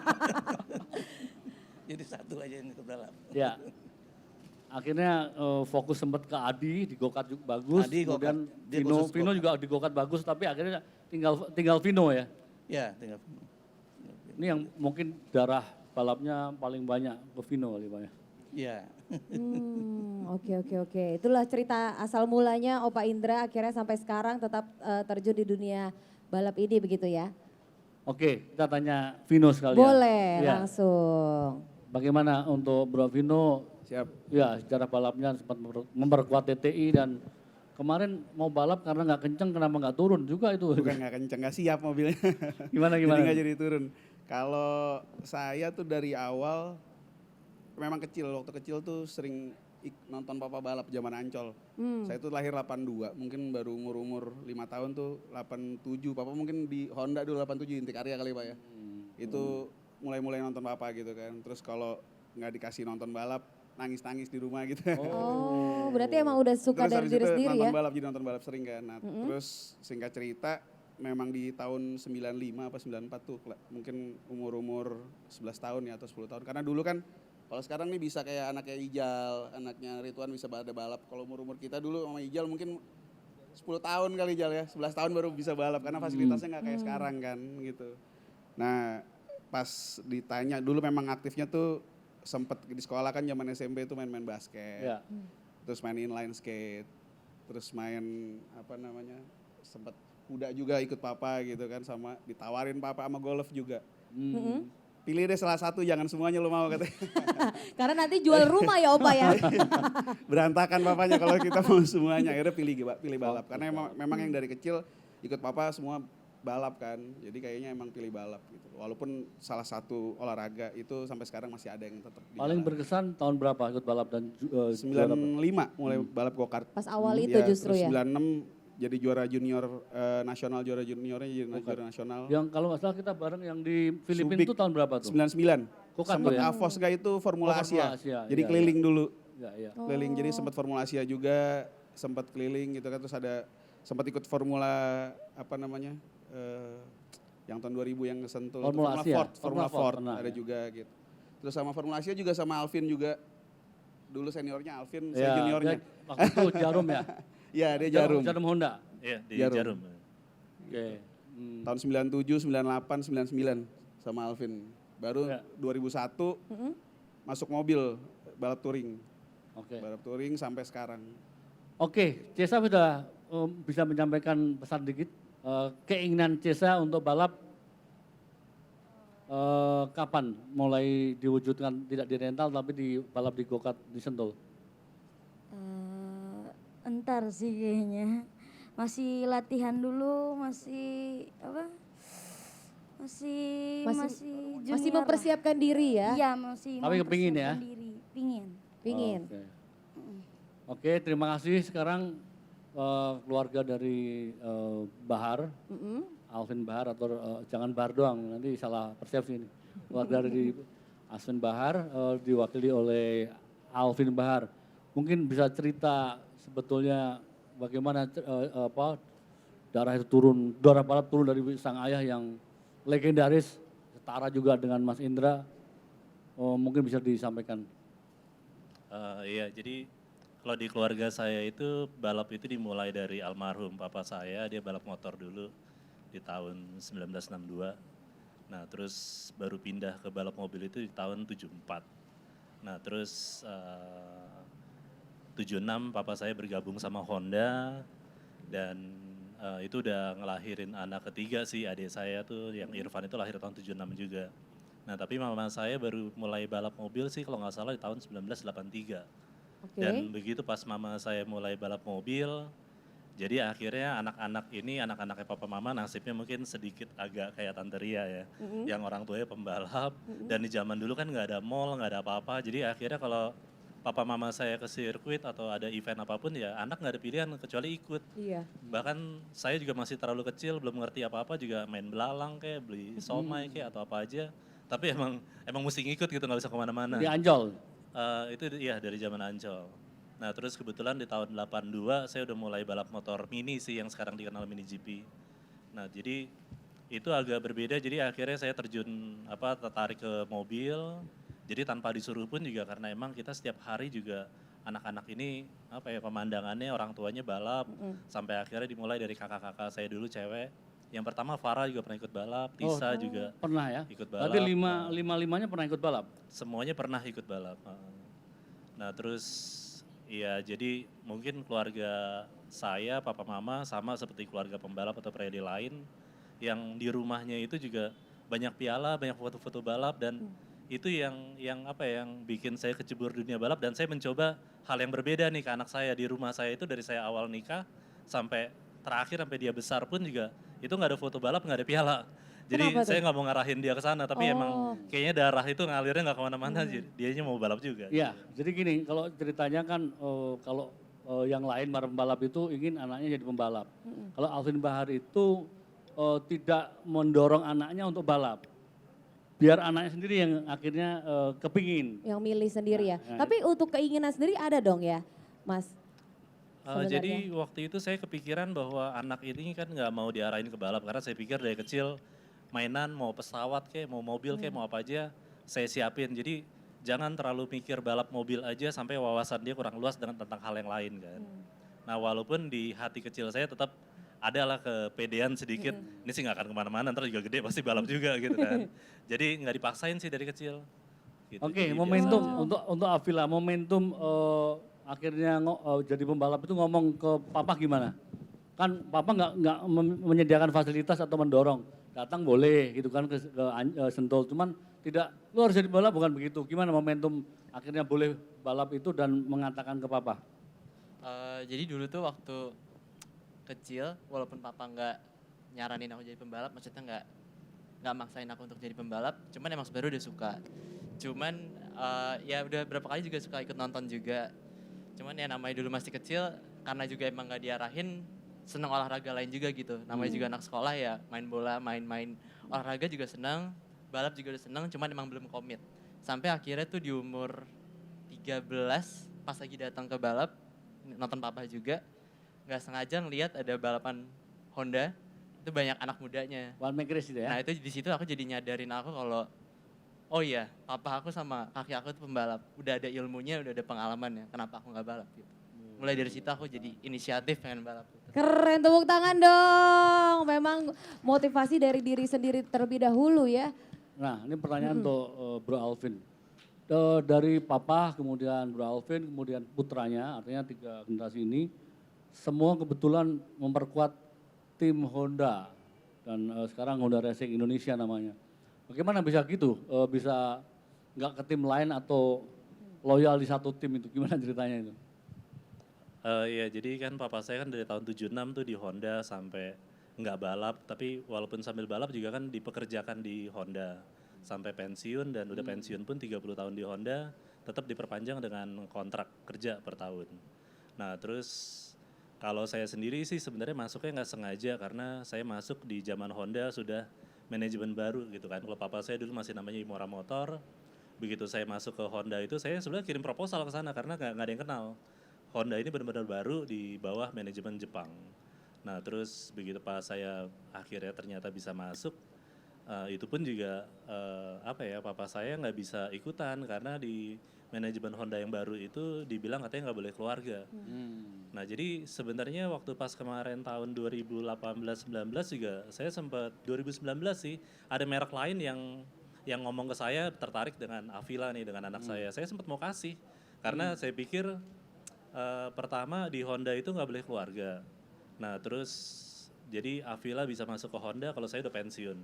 Jadi satu aja yang ikut balap. Ya. Akhirnya fokus sempat ke Adi, di go-kart juga bagus. Adi kemudian go-kart, dia khusus Vino go-kart. juga di go-kart bagus, tapi akhirnya tinggal Vino ya. Ya, tinggal. Ini yang mungkin darah balapnya paling banyak ke Vino kali Pak ya. Ya. Oke. Itulah cerita asal mulanya Opa Indra akhirnya sampai sekarang tetap terjun di dunia balap ini begitu ya. Oke, kita tanya Vino sekalian. Boleh Ya. langsung. Bagaimana untuk Bro Vino? Siap. Ya, secara balapnya sempat memperkuat TTI dan kemarin mau balap karena nggak kenceng, kenapa nggak turun juga itu? Bukan nggak kenceng, nggak siap mobilnya. Gimana? Jadi nggak jadi turun. Kalau saya tuh dari awal memang waktu kecil tuh sering nonton papa balap zaman Ancol. Saya tuh lahir 82, mungkin baru umur 5 tahun tuh 87. Papa mungkin di Honda dulu 87, Intekarya kali Pak ya. Itu mulai nonton papa gitu kan. Terus kalau nggak dikasih nonton balap, nangis-nangis di rumah gitu. Oh, berarti emang udah suka Terus dari habis diri itu sendiri ya? jadi nonton balap sering kan. Nah, terus singkat cerita memang di tahun 95 apa 94 tuh mungkin umur-umur 11 tahun ya atau 10 tahun. Karena dulu kan kalau sekarang nih bisa kayak anaknya Ijal, anaknya Ridwan bisa pada balap. Kalau umur-umur kita dulu sama Ijal mungkin 10 tahun kali Ijal ya, 11 tahun baru bisa balap karena fasilitasnya nggak kayak sekarang kan gitu. Nah, pas ditanya dulu memang aktifnya tuh sempet di sekolah kan zaman SMP tuh main-main basket. Ya. Terus main inline skate, terus main apa namanya, sempat kuda juga ikut papa gitu kan, sama ditawarin papa sama golf juga. Pilih deh salah satu, jangan semuanya lo mau katanya. Karena nanti jual rumah ya Opa ya. Berantakan papanya kalau kita mau semuanya, akhirnya pilih balap. Karena memang yang dari kecil ikut papa semua balap kan, jadi kayaknya emang pilih balap gitu. Walaupun salah satu olahraga itu sampai sekarang masih ada yang tetap di Paling jalan. berkesan tahun berapa ikut balap dan 95 mulai balap go-kart. Pas awal itu justru terus ya? 96 jadi juara junior nasional, juara juniornya jadi juara nasional. yang kalau nggak salah kita bareng yang di Filipina Subic itu tahun berapa tuh? 99. Go-kart Sempat tuh ya? Avosga itu Formula Oh, Formula Asia. Asia, Jadi iya, keliling dulu. Ya. Keliling jadi sempat Formula Asia juga, sempat keliling gitu kan, terus ada sempat ikut Formula apa namanya? Yang tahun 2000 yang Sentul Formula Asia. Formula Formula Ford, Ford pernah, ada ya. juga gitu. Terus sama Formula Asia juga sama Alvin juga. Dulu seniornya Alvin, Ya, saya juniornya. waktu itu Jarum ya? Iya, dia Jarum. Jarum Honda? Iya, di Jarum. Jarum. Oke. Tahun 97, 98, 99 sama Alvin. Baru Ya. 2001 masuk mobil balap touring. Oke. Balap touring sampai sekarang. Oke, Cesa sudah bisa menyampaikan pesan dikit. Keinginan Cesa untuk balap kapan mulai diwujudkan, tidak di rental tapi di balap di go-kart di Sentul? Entar sih kayaknya. Masih latihan dulu, masih apa? Masih Masih junior mempersiapkan diri ya? lah. Iya, masih Tapi kepingin ya? mempersiapkan diri. Pingin. Pingin. Oke, terima kasih. Sekarang keluarga dari Bahar, Alvin Bahar atau jangan Bahar doang, nanti salah persepsi ini. Keluarga dari Alvin Bahar diwakili oleh Alvin Bahar. Mungkin bisa cerita sebetulnya bagaimana darah balap turun dari sang ayah yang legendaris, setara juga dengan Mas Indra. Mungkin bisa disampaikan. Iya, jadi kalau di keluarga saya itu balap itu dimulai dari almarhum papa saya, dia balap motor dulu di tahun 1962. Nah, terus baru pindah ke balap mobil itu di tahun 74. Nah, terus 76 papa saya bergabung sama Honda dan itu udah ngelahirin anak ketiga sih, adik saya tuh yang Irfan itu lahir tahun 76 juga. Nah, tapi mama saya baru mulai balap mobil sih kalau nggak salah di tahun 1983. Oke. Dan begitu pas mama saya mulai balap mobil, jadi akhirnya anak-anak ini, anak-anaknya papa mama nasibnya mungkin sedikit agak kayak Tante Ria ya. Yang orang tuanya pembalap, dan di zaman dulu kan nggak ada mall, nggak ada apa-apa. Jadi akhirnya kalau papa mama saya ke sirkuit atau ada event apapun ya anak nggak ada pilihan kecuali ikut. Iya. Bahkan saya juga masih terlalu kecil, belum ngerti apa-apa juga main belalang kayak, beli somai kayak atau apa aja. Tapi emang mesti ngikut gitu, nggak bisa kemana-mana. Di Ancol? Itu iya dari zaman Ancol. Nah terus kebetulan di tahun 82 saya udah mulai balap motor mini sih yang sekarang dikenal mini GP. Nah jadi itu agak berbeda, jadi akhirnya saya terjun tertarik ke mobil. Jadi tanpa disuruh pun juga karena emang kita setiap hari juga anak-anak ini pemandangannya orang tuanya balap. Sampai akhirnya dimulai dari kakak-kakak saya dulu cewek. Yang pertama Farah juga pernah ikut balap, Tisa juga Pernah ya? ikut balap. Berarti lima-limanya pernah ikut balap? Semuanya pernah ikut balap. Nah terus ya jadi mungkin keluarga saya, papa mama sama seperti keluarga pembalap atau predi lain yang di rumahnya itu juga banyak piala, banyak foto-foto balap dan itu yang bikin saya kecebur dunia balap dan saya mencoba hal yang berbeda nih ke anak saya di rumah saya itu dari saya awal nikah sampai terakhir sampai dia besar pun juga itu nggak ada foto balap, nggak ada piala. Jadi saya nggak mau ngarahin dia ke sana, tapi emang kayaknya darah itu ngalirnya nggak kemana-mana, dianya mau balap juga. Iya, jadi gini, kalau ceritanya kan kalau yang lain pembalap itu ingin anaknya jadi pembalap. Kalau Alvin Bahar itu tidak mendorong anaknya untuk balap. biar anaknya sendiri yang akhirnya kepingin. Yang milih sendiri ya. Nah, Tapi untuk keinginan sendiri ada dong ya, Mas? Jadi waktu itu saya kepikiran bahwa anak ini kan nggak mau diarahin ke balap karena saya pikir dari kecil mainan mau pesawat kayak mau mobil kayak mau apa aja saya siapin. Jadi jangan terlalu mikir balap mobil aja sampai wawasan dia kurang luas dengan tentang hal yang lain kan. Nah walaupun di hati kecil saya tetap adalah kepedean sedikit, ini sih nggak akan kemana-mana, ntar juga gede pasti balap juga gitu kan. Jadi nggak dipaksain sih dari kecil. Gitu. Oke, Jadi momentum biasa. untuk Avila, momentum akhirnya jadi pembalap itu ngomong ke papa gimana? Kan papa nggak menyediakan fasilitas atau mendorong, datang boleh gitu kan ke Sentul, cuman tidak, lu harus jadi balap bukan begitu. Gimana momentum akhirnya boleh balap itu dan mengatakan ke papa? Jadi dulu tuh waktu kecil, walaupun papa nggak nyaranin aku jadi pembalap, maksudnya nggak maksain aku untuk jadi pembalap, cuman emang sebenarnya udah suka. Cuman ya udah berapa kali juga suka ikut nonton juga. Cuman ya namanya dulu masih kecil, karena juga emang nggak diarahin, seneng olahraga lain juga gitu. Namanya juga anak sekolah ya, main bola, main olahraga juga seneng, balap juga udah seneng, cuman emang belum komit. Sampai akhirnya tuh di umur 13, pas lagi datang ke balap, nonton papa juga, nggak sengaja ngeliat ada balapan Honda, itu banyak anak mudanya. One Make Race itu ya? Nah itu di situ aku jadi nyadarin aku kalau, oh iya, papa aku sama kaki aku tuh pembalap, udah ada ilmunya, udah ada pengalamannya, kenapa aku nggak balap gitu. Mulai dari situ aku jadi inisiatif pengen balap. Gitu. Keren, tepuk tangan dong. Memang motivasi dari diri sendiri terlebih dahulu ya. Nah ini pertanyaan untuk Bro Alvin. Dari papa, kemudian Bro Alvin, kemudian putranya, artinya 3 generasi ini, semua kebetulan memperkuat tim Honda dan sekarang Honda Racing Indonesia namanya. Bagaimana bisa gitu? Bisa nggak ke tim lain atau loyal di satu tim itu? Gimana ceritanya itu? Ya jadi kan papa saya kan dari tahun 76 tuh di Honda sampai nggak balap, tapi walaupun sambil balap juga kan dipekerjakan di Honda sampai pensiun dan udah pensiun pun 30 tahun di Honda tetap diperpanjang dengan kontrak kerja per tahun. Nah terus kalau saya sendiri sih sebenarnya masuknya nggak sengaja karena saya masuk di zaman Honda sudah manajemen baru gitu kan. Kalau papa saya dulu masih namanya Imora Motor, begitu saya masuk ke Honda itu saya sebenarnya kirim proposal ke sana karena nggak ada yang kenal. Honda ini benar-benar baru di bawah manajemen Jepang. Nah terus begitu pas saya akhirnya ternyata bisa masuk, itu pun juga papa saya nggak bisa ikutan karena di manajemen Honda yang baru itu dibilang katanya nggak boleh keluarga. Nah jadi sebenarnya waktu pas kemarin tahun 2018-19 juga saya sempat 2019 sih ada merek lain yang ngomong ke saya tertarik dengan Avila nih dengan anak saya. Saya sempat mau kasih karena saya pikir pertama di Honda itu nggak boleh keluarga. Nah terus jadi Avila bisa masuk ke Honda kalau saya udah pensiun.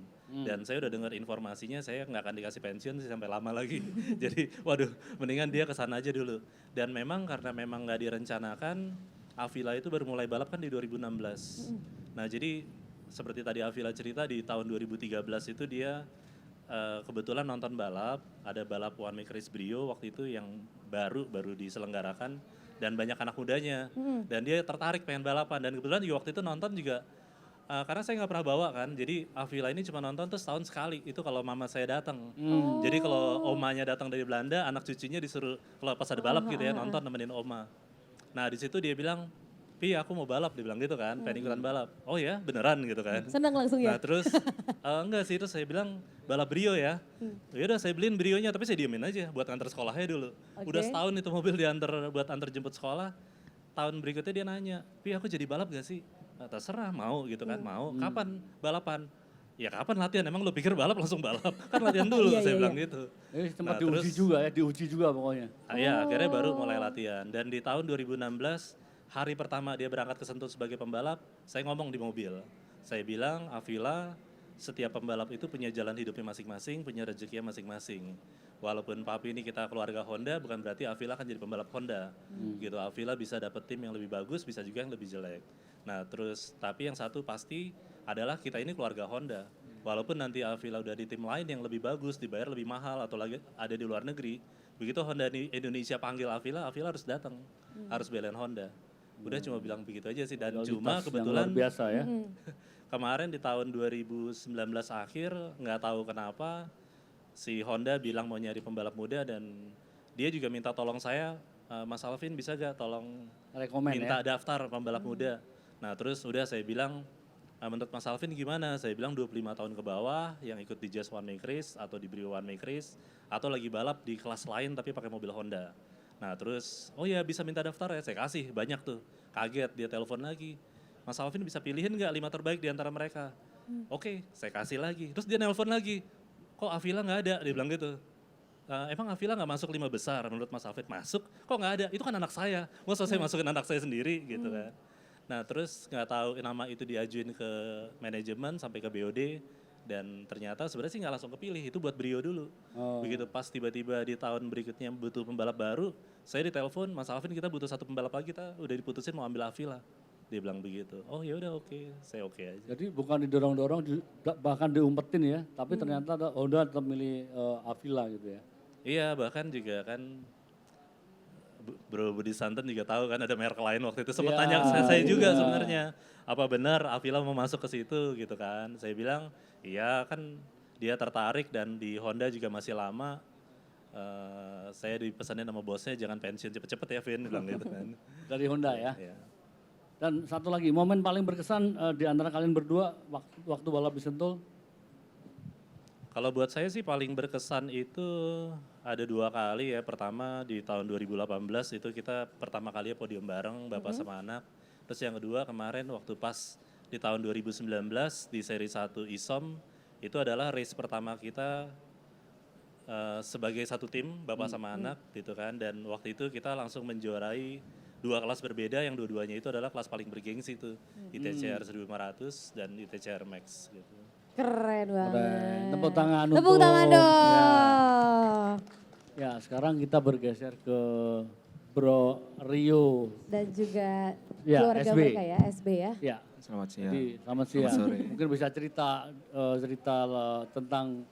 Dan saya udah dengar informasinya saya nggak akan dikasih pensiun sih sampai lama lagi. Jadi waduh mendingan dia kesana aja dulu. Dan memang karena memang nggak direncanakan, Avila itu baru mulai balap kan di 2016. Nah jadi seperti tadi Avila cerita di tahun 2013 itu dia kebetulan nonton balap, ada balap One Make Race Brio waktu itu yang baru diselenggarakan dan banyak anak mudanya. Dan dia tertarik pengen balapan dan kebetulan juga waktu itu nonton juga karena saya nggak pernah bawa kan, jadi Avila ini cuma nonton tuh setahun sekali, itu kalau mama saya datang. Jadi kalau omanya datang dari Belanda, anak cucunya disuruh kalau pas ada balap gitu ya, nonton nemenin oma. Nah di situ dia bilang, Pi aku mau balap, dia bilang gitu kan, pengen ikutan balap. Oh ya beneran gitu kan. Senang langsung ya? Nah terus, enggak sih, terus saya bilang balap Brio ya. Ya udah saya beliin Brionya, tapi saya diemin aja buat antar sekolahnya dulu. Udah setahun itu mobil buat antar jemput sekolah. Tahun berikutnya dia nanya, Pi aku jadi balap gak sih? Terserah mau gitu kan, mau. Kapan balapan? Ya kapan latihan, emang lu pikir balap langsung balap? Kan latihan dulu, saya bilang gitu. Sempat diuji juga pokoknya. Ya akhirnya baru mulai latihan. Dan di tahun 2016, hari pertama dia berangkat ke Sentul sebagai pembalap, saya ngomong di mobil. Saya bilang, Avila, setiap pembalap itu punya jalan hidupnya masing-masing, punya rezekinya masing-masing. Walaupun papi ini kita keluarga Honda, bukan berarti Avila akan jadi pembalap Honda. Gitu, Avila bisa dapet tim yang lebih bagus, bisa juga yang lebih jelek. Nah terus, tapi yang satu pasti adalah kita ini keluarga Honda. Walaupun nanti Avila udah di tim lain yang lebih bagus, dibayar lebih mahal atau lagi ada di luar negeri, begitu Honda Indonesia panggil Avila harus datang, harus belain Honda. Udah cuma bilang begitu aja sih, dan cuma kebetulan luar biasa ya. Kemarin di tahun 2019 akhir, nggak tahu kenapa, si Honda bilang mau nyari pembalap muda dan dia juga minta tolong saya, Mas Alvin bisa gak tolong Rekomen minta ya. daftar pembalap muda. Nah terus udah saya bilang, menurut Mas Alvin gimana? Saya bilang 25 tahun ke bawah yang ikut di Just One Make Race atau di Brio One Make Race atau lagi balap di kelas lain tapi pakai mobil Honda. Nah terus, oh ya bisa minta daftar ya, saya kasih banyak tuh. Kaget dia telepon lagi, Mas Alvin bisa pilihin gak 5 terbaik di antara mereka? Oke, saya kasih lagi. Terus dia nelpon lagi, kok Avila nggak ada? Dia bilang gitu. Emang Avila nggak masuk 5 besar menurut Mas Alvin? Masuk, kok nggak ada? Itu kan anak saya. Masa saya masukin anak saya sendiri gitu kan. Nah terus nggak tahu nama itu diajuin ke manajemen sampai ke BOD. Dan ternyata sebenarnya sih nggak langsung kepilih, itu buat Brio dulu. Begitu pas tiba-tiba di tahun berikutnya butuh pembalap baru, saya ditelepon, Mas Alvin kita butuh 1 pembalap lagi, kita udah diputusin mau ambil Avila. Dia bilang begitu. Oh ya udah oke, saya oke aja. Jadi bukan didorong-dorong, bahkan diumpetin ya, tapi ternyata Honda tetap milih Avila gitu ya. Iya, bahkan juga kan Bro Budi Santen juga tahu kan ada merek lain waktu itu sempat tanya ke saya juga sebenarnya. Apa benar Avila mau masuk ke situ gitu kan. Saya bilang, iya kan dia tertarik dan di Honda juga masih lama. Saya dipesanin sama bosnya jangan pensiun cepet-cepet ya Vin, bilang gitu kan. Dari Honda ya. Iya. Dan satu lagi, momen paling berkesan di antara kalian berdua waktu balap di Sentul? Kalau buat saya sih paling berkesan itu ada 2 kali ya. Pertama di tahun 2018 itu kita pertama kali podium bareng bapak sama anak. Terus yang kedua kemarin waktu pas di tahun 2019 di seri 1 ISOM itu adalah race pertama kita sebagai satu tim bapak sama anak gitu kan. Dan waktu itu kita langsung menjuarai 2 kelas berbeda yang dua-duanya itu adalah kelas paling bergengsi tuh. ITCR 1500 dan ITCR Max gitu. Keren banget. Keren. Tepuk tangan Tepuk untuk- tangan dong. Ya sekarang kita bergeser ke Bro Rio. Dan juga Ya, keluarga SB. mereka ya, SB ya. Ya, Selamat siang. jadi selamat siang. sore. Mungkin bisa cerita tentang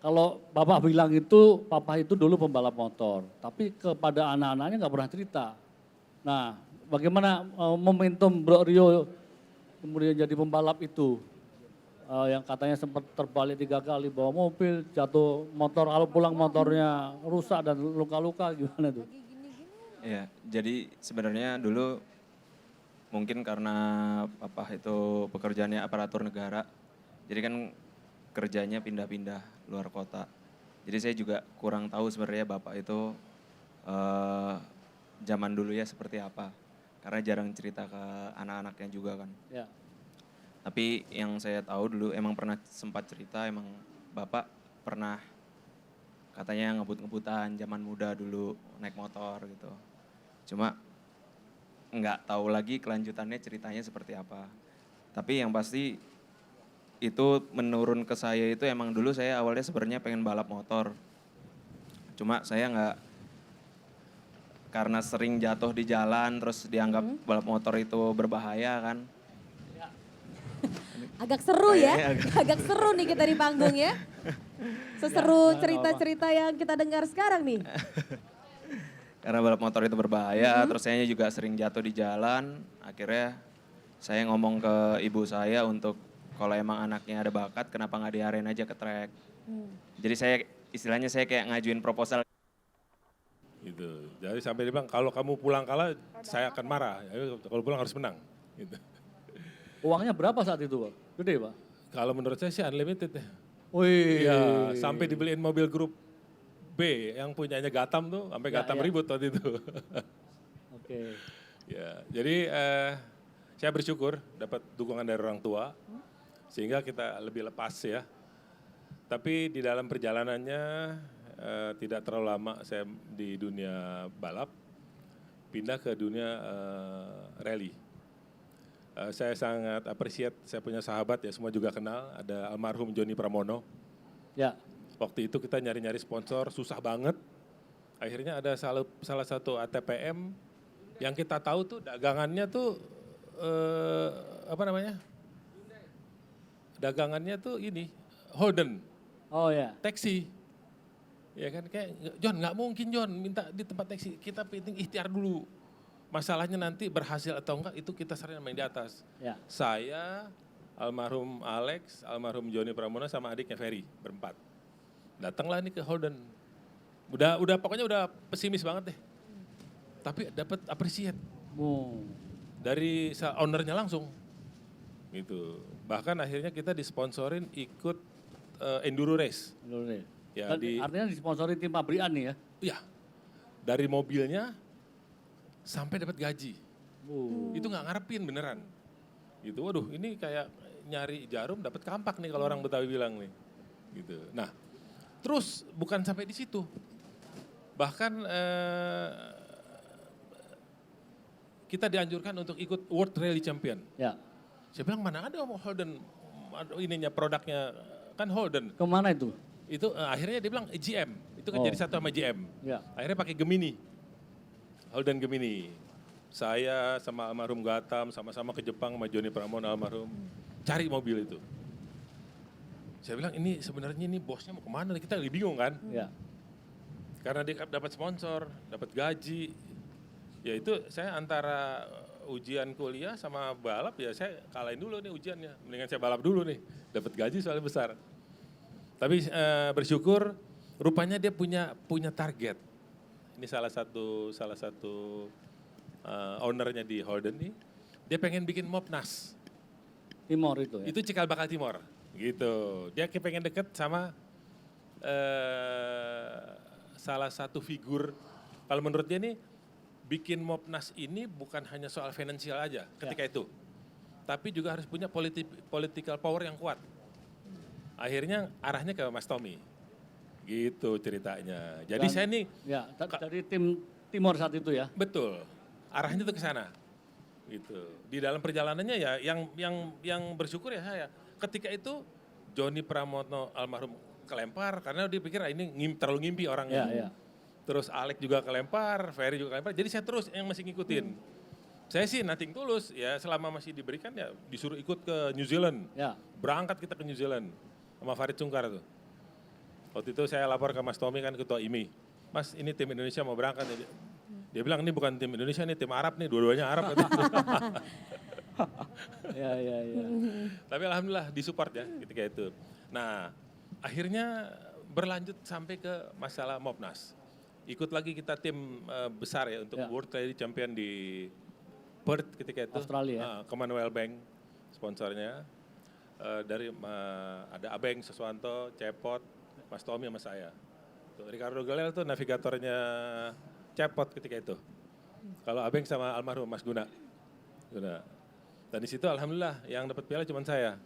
kalau Bapak bilang itu, Papa itu dulu pembalap motor, tapi kepada anak-anaknya nggak pernah cerita. Nah, bagaimana momentum Bro Rio kemudian jadi pembalap itu? Yang katanya sempat terbalik 3 kali, bawa mobil, jatuh motor, kalau pulang motornya rusak dan luka-luka, gimana tuh? Iya, jadi sebenarnya dulu mungkin karena Papa itu pekerjaannya aparatur negara, jadi kan kerjanya pindah-pindah luar kota. Jadi saya juga kurang tahu sebenarnya Bapak itu zaman dulu ya seperti apa. Karena jarang cerita ke anak-anaknya juga kan. Ya. Tapi yang saya tahu dulu emang pernah sempat cerita, emang Bapak pernah katanya ngebut-ngebutan zaman muda dulu naik motor gitu. Cuma nggak tahu lagi kelanjutannya ceritanya seperti apa. Tapi yang pasti itu menurun ke saya itu emang dulu saya awalnya sebenarnya pengen balap motor. Cuma saya nggak, karena sering jatuh di jalan terus dianggap balap motor itu berbahaya kan. Agak seru ya, Kayaknya agak seru nih kita di panggung ya. Seseru cerita-cerita yang kita dengar sekarang nih. Karena balap motor itu berbahaya, terus saya juga sering jatuh di jalan. Akhirnya saya ngomong ke ibu saya untuk kalau emang anaknya ada bakat, kenapa nggak diarahin aja ke track. Jadi saya istilahnya saya kayak ngajuin proposal. Gitu. Jadi sampai dia bilang kalau kamu pulang kalah saya akan marah. Ya, kalau pulang harus menang. Gitu. Uangnya berapa saat itu, Pak? Gede, Pak? Kalau menurut saya sih unlimited ya. Wih. Iya, sampai dibeliin mobil grup B yang punyanya Gatam tuh, sampai Ya, Gatam ya. ribut waktu itu. Oke. Ya, jadi saya bersyukur dapat dukungan dari orang tua sehingga kita lebih lepas ya. Tapi di dalam perjalanannya tidak terlalu lama saya di dunia balap, pindah ke dunia rally. Saya sangat appreciate, saya punya sahabat ya semua juga kenal, ada almarhum Joni Pramono. Ya. Waktu itu kita nyari-nyari sponsor, susah banget. Akhirnya ada salah satu ATPM yang kita tahu tuh dagangannya tuh, apa namanya? Dagangannya tuh ini, Holden. Oh ya. Taksi. Ya kan kayak, John nggak mungkin John minta di tempat taksi, kita penting ikhtiar dulu. Masalahnya nanti berhasil atau enggak itu kita sering main di atas. Ya. Saya, almarhum Alex, almarhum Joni Pramono sama adiknya Ferry, berempat. Datanglah nih ke Holden. Pokoknya udah pesimis banget deh. Tapi dapat appreciate dari ownernya langsung. Gitu. Bahkan akhirnya kita disponsorin ikut enduro race. Ya, Artinya disponsori tim pabrikan nih ya? Iya. Dari mobilnya sampai dapat gaji. Itu nggak ngarepin beneran. Gitu. Waduh, ini kayak nyari jarum dapat kampak nih kalau orang Betawi bilang nih. Gitu. Nah, terus bukan sampai di situ. Bahkan kita dianjurkan untuk ikut World Rally Champion. Ya. Saya bilang mana ada Holden ininya produknya kan Holden. Kemana itu? Itu akhirnya dia bilang GM, itu kan jadi satu sama GM. Ya. Akhirnya pakai Gemini, Holden Gemini. Saya sama almarhum Gatam sama-sama ke Jepang sama Joni Pramono almarhum cari mobil itu. Saya bilang ini sebenarnya ini bosnya mau kemana? Kita lagi bingung kan? Ya. Karena dia dapat sponsor, dapat gaji. Ya itu saya antara ujian kuliah sama balap ya saya kalahin dulu nih ujiannya. Mendingan saya balap dulu nih, dapat gaji soalnya besar. Tapi bersyukur rupanya dia punya target. Ini salah satu ownernya di Holden nih. Dia pengen bikin Mopnas. Timor itu ya? Itu cikal bakal Timor. Gitu. Dia pengen deket sama salah satu figur. Kalau menurut dia nih bikin Mopnas ini bukan hanya soal finansial aja ketika itu. Tapi juga harus punya political power yang kuat. Akhirnya arahnya ke Mas Tommy. Gitu ceritanya. Jadi saya nih. Ya, dari tim Timor saat itu ya? Betul. Arahnya tuh ke sana. Gitu. Di dalam perjalanannya ya yang bersyukur ya saya. Ketika itu Joni Pramono almarhum kelempar karena dia pikir ini terlalu ngimpi orangnya. Ya. Terus Alek juga kelempar, Ferry juga kelempar. Jadi saya terus yang masih ngikutin. Saya sih nothing tulus ya selama masih diberikan ya disuruh ikut ke New Zealand. Ya. Berangkat kita ke New Zealand sama Farid Sungkar tuh. Waktu itu saya lapor ke Mas Tommy kan ketua IMI. Mas ini tim Indonesia mau berangkat. Dia bilang ini bukan tim Indonesia ini tim Arab nih, dua-duanya Arab. Ya. Tapi alhamdulillah disupport ya ketika itu. Nah akhirnya berlanjut sampai ke masalah Mopnas. Ikut lagi kita tim besar ya untuk World Rally Champion di Perth ketika itu. Australia. Commonwealth Bank sponsornya. Dari ada Abeng Seswanto, Cepot, Mas Tommy sama saya. Tuh, Ricardo Galel tuh navigatornya Cepot ketika itu. Kalau Abeng sama almarhum Mas Guna. Dan di situ alhamdulillah yang dapat piala cuma saya.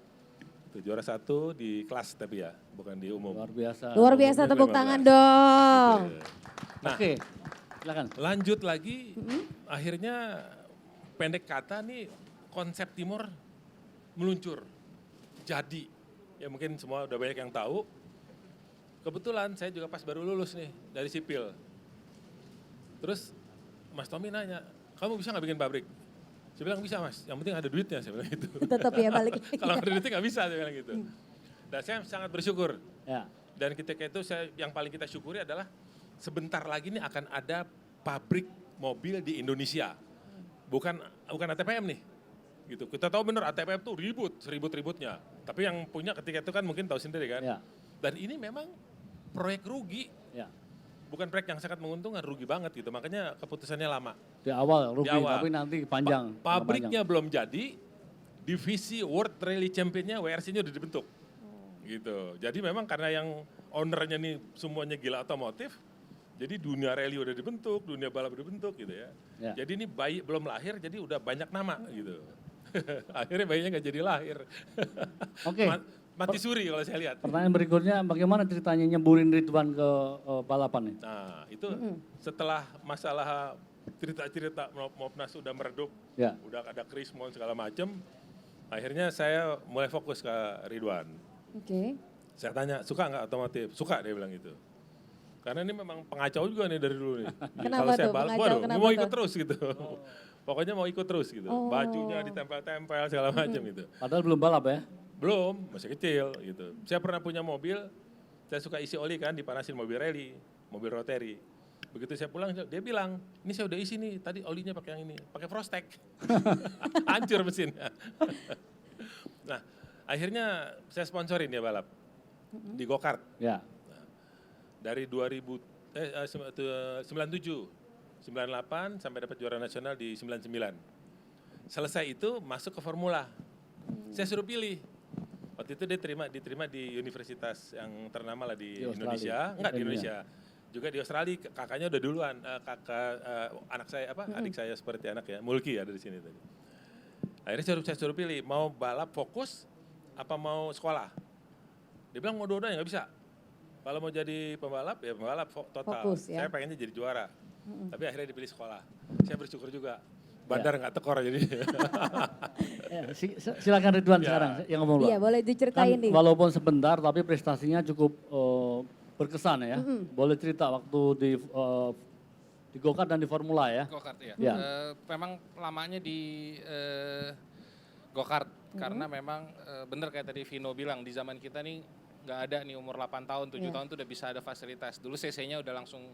Itu juara 1 di kelas tapi ya, bukan di umum. Luar biasa. Luar biasa, tepuk tangan dong. Nah, Oke, silakan. Lanjut lagi, akhirnya pendek kata nih konsep Timor meluncur. Jadi, ya mungkin semua udah banyak yang tahu. Kebetulan saya juga pas baru lulus nih dari sipil. Terus Mas Tommy nanya, kamu bisa nggak bikin pabrik? Saya bilang bisa Mas, yang penting ada duitnya, saya bilang gitu. Tetap ya balik. Kalau nggak ada duitnya nggak bisa, saya bilang gitu. Dan saya sangat bersyukur. Ya. Dan ketika itu yang paling kita syukuri adalah sebentar lagi nih akan ada pabrik mobil di Indonesia. Bukan ATPM nih. Gitu. Kita tahu benar ATPM tuh seribut-ributnya. Tapi yang punya ketika itu kan mungkin tahu sendiri kan. Ya. Dan ini memang proyek rugi. Ya. Bukan proyek yang sangat menguntungkan, rugi banget gitu. Makanya keputusannya lama. Di awal rugi, Di awal. tapi nanti panjang. Pabriknya belum jadi, divisi World Rally Champion-nya WRC-nya udah dibentuk. Gitu. Jadi memang karena yang ownernya nih semuanya gila otomotif, jadi dunia rally udah dibentuk, dunia balap udah dibentuk gitu ya. Jadi ini bayi belum lahir, jadi udah banyak nama gitu. Akhirnya bayinya nggak jadi lahir. Oke. Mati suri kalau saya lihat. Pertanyaan berikutnya, bagaimana ceritanya nyeburin Ridwan ke balapan nih? Nah itu setelah masalah cerita-cerita Mopnas udah meredup, udah ada krismon segala macem, akhirnya saya mulai fokus ke Ridwan. Oke. Saya tanya, suka nggak otomotif? Suka, dia bilang gitu. Karena ini memang pengacau juga nih dari dulu nih. Kenapa tuh pengacau? Kenapa mau tuh? ikut terus gitu. Pokoknya mau ikut terus gitu. Bajunya ditempel-tempel segala macam gitu. Padahal belum balap ya? Belum, masih kecil gitu. Saya pernah punya mobil, saya suka isi oli kan, dipanasin mobil rally, mobil rotary. Begitu saya pulang, dia bilang, ini saya udah isi nih, tadi olinya pakai yang ini, pakai Frostec. Hancur mesinnya. Nah, akhirnya saya sponsorin dia balap di go-kart. Ya. Nah, dari 97, 98 sampai dapat juara nasional di 99. Selesai itu masuk ke formula. Saya suruh pilih. Waktu itu dia diterima di universitas yang ternama lah di Indonesia, enggak di Indonesia. Juga di Australia, kakaknya udah duluan, anak saya adik saya seperti anak ya, Mulki ada di sini tadi. Akhirnya saya suruh pilih, mau balap fokus apa mau sekolah. Dia bilang mau dua-duanya nggak bisa. Kalau mau jadi pembalap ya pembalap total. Fokus, ya. Saya pengennya jadi juara. Tapi akhirnya dipilih sekolah. Saya bersyukur juga. Bandar nggak tekor jadi. Ya, silakan Ridwan Ya. sekarang yang ngomong dulu. Iya, boleh diceritain nih. Walaupun sebentar tapi prestasinya cukup berkesan ya. Boleh cerita waktu di go-kart dan di formula ya. Go-kart ya. Ya. Memang lamanya di go-kart karena memang bener kayak tadi Vino bilang di zaman kita nih nggak ada nih umur 8 tahun, 7 tahun tuh udah bisa ada fasilitas. Dulu CC-nya udah langsung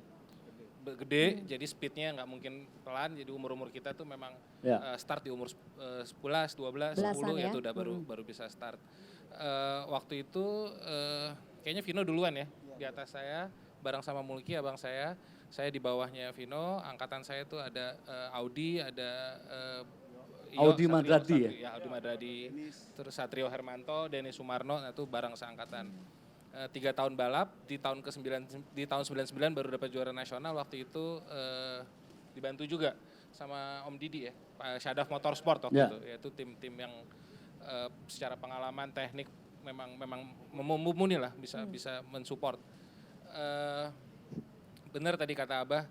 gede, jadi speednya nggak mungkin pelan. Jadi umur-umur kita tuh memang start di umur 11, 12, 10 ya tuh udah baru bisa start. Waktu itu kayaknya Vino duluan ya di atas saya, bareng sama Mulki abang saya di bawahnya Vino. Angkatan saya tuh ada Audi, ada Audi Madradi ya? Audi Madradi, terus Satrio Hermanto, Denny Sumarno, itu bareng seangkatan. 3 tahun balap, di tahun 99 baru dapat juara nasional. Waktu itu dibantu juga sama Om Didi ya, Pak Syadaf Motorsport waktu itu. Yaitu tim yang secara pengalaman teknik memang mumpuni lah, bisa mensupport. Bener tadi kata Abah,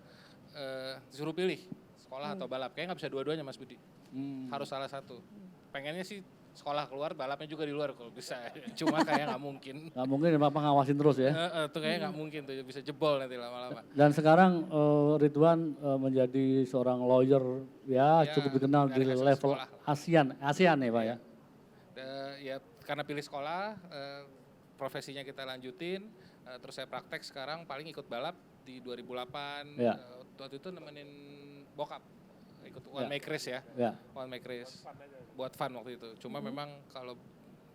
disuruh pilih sekolah atau balap, kayaknya nggak bisa dua-duanya Mas Budi. Harus salah satu. Pengennya sih sekolah keluar, balapnya juga di luar kalau bisa. Cuma kayak nggak mungkin. Nggak mungkin Bapak ngawasin terus ya. Tuh kayaknya nggak mungkin tuh, bisa jebol nanti lama-lama. Dan sekarang Ridwan menjadi seorang lawyer ya cukup dikenal di level ASEAN ya Pak ya. Ya karena pilih sekolah, profesinya kita lanjutin, terus saya praktek sekarang paling ikut balap di 2008. Waktu itu nemenin bokap. Ikut one make race ya, one make race buat fun waktu itu. Cuma memang kalau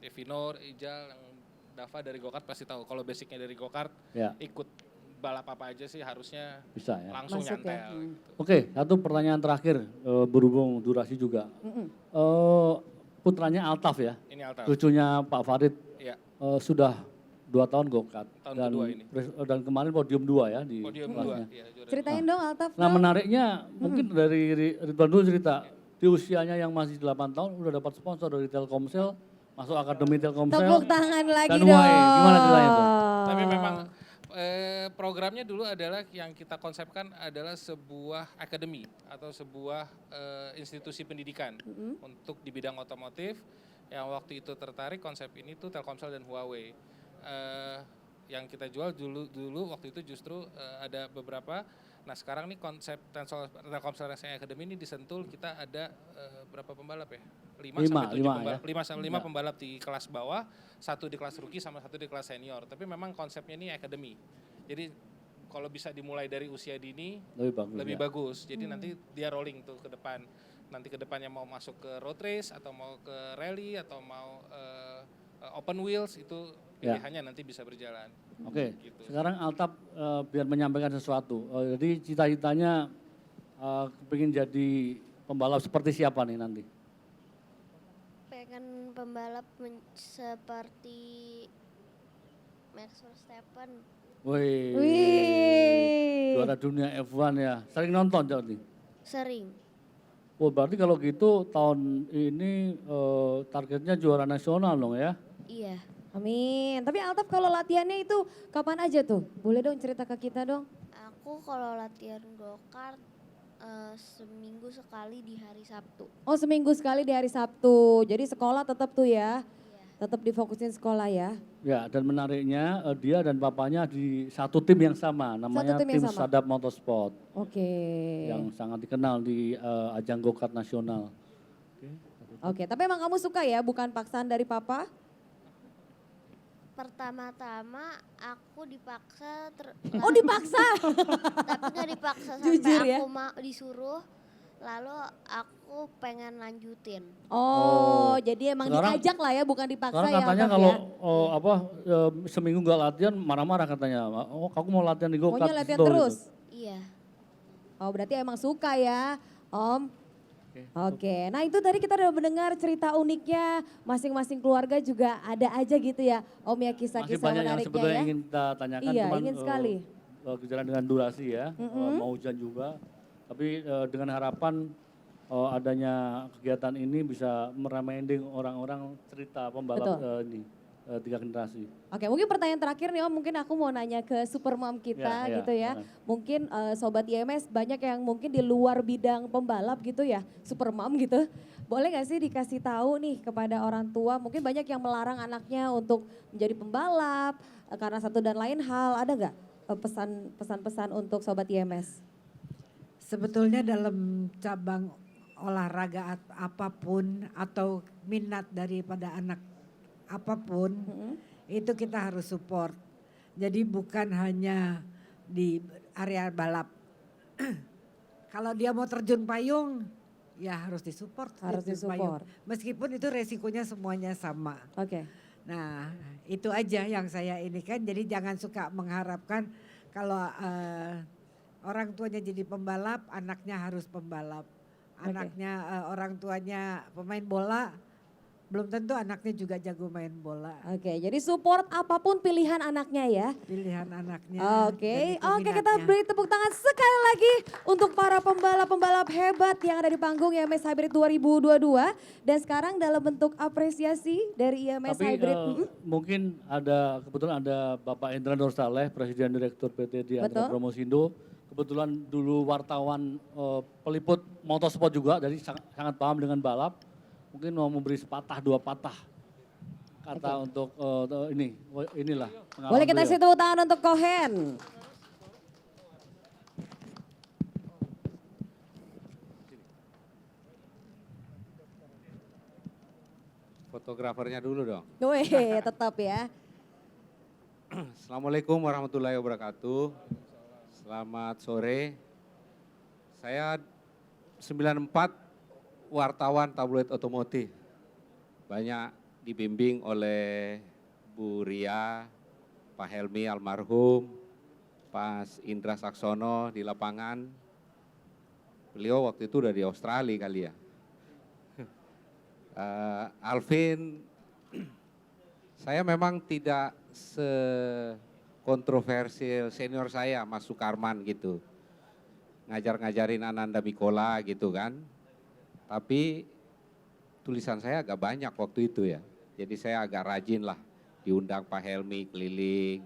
Vino, Ijal, yang Dava dari go-kart pasti tahu. Kalau basicnya dari go-kart, ikut balap apa aja sih harusnya bisa ya, langsung masuk nyantel. Ya. Gitu. Oke, satu pertanyaan terakhir berhubung durasi juga. Putranya Altaf ya, Ini Altaf. cucunya Pak Farid sudah 2 tahun go-kart. Tahun kedua ini. Dan kemarin podium 2 ya di Podium kelasnya. 2. Ya, Ceritain dong Altaf. Nah menariknya mungkin dari Ridwan dulu cerita, di usianya yang masih 8 tahun udah dapat sponsor dari Telkomsel, masuk akademi Telkomsel. Tepuk tangan lagi dan dong. Gimana ceritanya Bang? Tapi memang programnya dulu adalah yang kita konsepkan adalah sebuah akademi atau sebuah institusi pendidikan untuk di bidang otomotif. Yang waktu itu tertarik konsep ini tuh Telkomsel dan Huawei. Yang kita jual dulu waktu itu justru ada beberapa. Nah sekarang nih konsep Telkomsel Racing Academy ini di Sentul kita ada berapa pembalap ya? 5 sampai 7 pembalap. 5 sampai 5 pembalap di kelas bawah, 1 di kelas rookie sama 1 di kelas senior. Tapi memang konsepnya ini academy. Jadi kalau bisa dimulai dari usia dini lebih bagus. Jadi nanti dia rolling tuh ke depan. Nanti ke depannya mau masuk ke road race atau mau ke rally atau mau open wheels itu pilihannya nanti bisa berjalan. Oke, Gitu. sekarang Altaf biar menyampaikan sesuatu. Jadi cita-citanya pengen jadi pembalap seperti siapa nih nanti? Pengen pembalap seperti Max Verstappen. Wih, juara dunia F1 ya. Sering nonton jadi? Sering. Oh berarti kalau gitu tahun ini targetnya juara nasional dong ya? Iya. Amin. Tapi Altaf kalau latihannya itu kapan aja tuh? Boleh dong cerita ke kita dong. Aku kalau latihan go-kart seminggu sekali di hari Sabtu. Oh seminggu sekali di hari Sabtu. Jadi sekolah tetap tuh ya? Tetap difokusin sekolah ya? Ya dan menariknya dia dan papanya di satu tim yang sama. Namanya tim Sadap Motorsport. Oke. Yang sangat dikenal di ajang go-kart nasional. Oke, tapi emang kamu suka ya? Bukan paksaan dari papa? Pertama-tama aku dipaksa. Oh dipaksa? Tapi gak dipaksa sampai Jujur ya? aku disuruh. lalu aku pengen lanjutin. Oh, jadi emang Sekarang- diajak lah ya, bukan dipaksa Sekarang ya. katanya Abang kalau ya. seminggu nggak latihan marah-marah katanya. Oh, aku mau latihan di go-kart. Maunya latihan gitu. terus. Iya. Oh, berarti emang suka ya, Om. Oke, nah itu tadi kita udah mendengar cerita uniknya masing-masing keluarga juga ada aja gitu ya, Om ya, Masih kisah-kisah banyak yang menariknya sebetulnya ya. ingin kita tanyakan, Iya, cuman ingin sekali. kejaran dengan durasi ya, Mm-mm. mau hujan juga. Tapi dengan harapan adanya kegiatan ini bisa meramending orang-orang cerita pembalap Betul. ini, 3 generasi. Oke, mungkin pertanyaan terakhir nih Om, mungkin aku mau nanya ke Supermom kita Ya, ya, gitu ya. Mungkin Sobat IMS banyak yang mungkin di luar bidang pembalap gitu ya, Supermom gitu. Boleh gak sih dikasih tahu nih kepada orang tua, mungkin banyak yang melarang anaknya untuk menjadi pembalap karena satu dan lain hal, ada gak pesan-pesan untuk Sobat IMS? Sebetulnya dalam cabang olahraga apapun atau minat daripada anak apapun, itu kita harus support. Jadi bukan hanya di area balap. Kalau dia mau terjun payung, ya harus disupport. Harus terjun payung. disupport. Meskipun itu resikonya semuanya sama. Oke. Nah itu aja yang saya ini kan, jadi jangan suka mengharapkan kalau orang tuanya jadi pembalap, anaknya harus pembalap. Anaknya orang tuanya pemain bola, belum tentu anaknya juga jago main bola. Oke, jadi support apapun pilihan anaknya ya. Pilihan anaknya. Oke, dan oke kita peminatnya. beri tepuk tangan sekali lagi untuk para pembalap-pembalap hebat yang ada di panggung IMS Hybrid 2022. Dan sekarang dalam bentuk apresiasi dari IMS Tapi Hybrid. mungkin kebetulan ada Bapak Indra Nur Saleh, Presiden Direktur PT Diandra Betul. Promosindo. Kebetulan dulu wartawan peliput motorsport juga, jadi sangat paham dengan balap. Mungkin mau memberi sepatah dua patah kata untuk inilah. pengalaman Boleh kita beliau. kasih tepuk tangan untuk Kohen. Fotografernya dulu dong. Wih, tetap ya. Assalamualaikum warahmatullahi wabarakatuh. Selamat sore. Saya 94 wartawan tabloid otomotif. Banyak dibimbing oleh Bu Ria, Pak Helmi almarhum, Pak Indra Saksono di lapangan. Beliau waktu itu udah di Australia kali ya. Alvin, saya memang tidak sekontroversial senior saya, Mas Sukarman gitu. Ngajar-ngajarin Ananda Mikola gitu kan. Tapi tulisan saya agak banyak waktu itu ya. Jadi saya agak rajin lah diundang Pak Helmi keliling.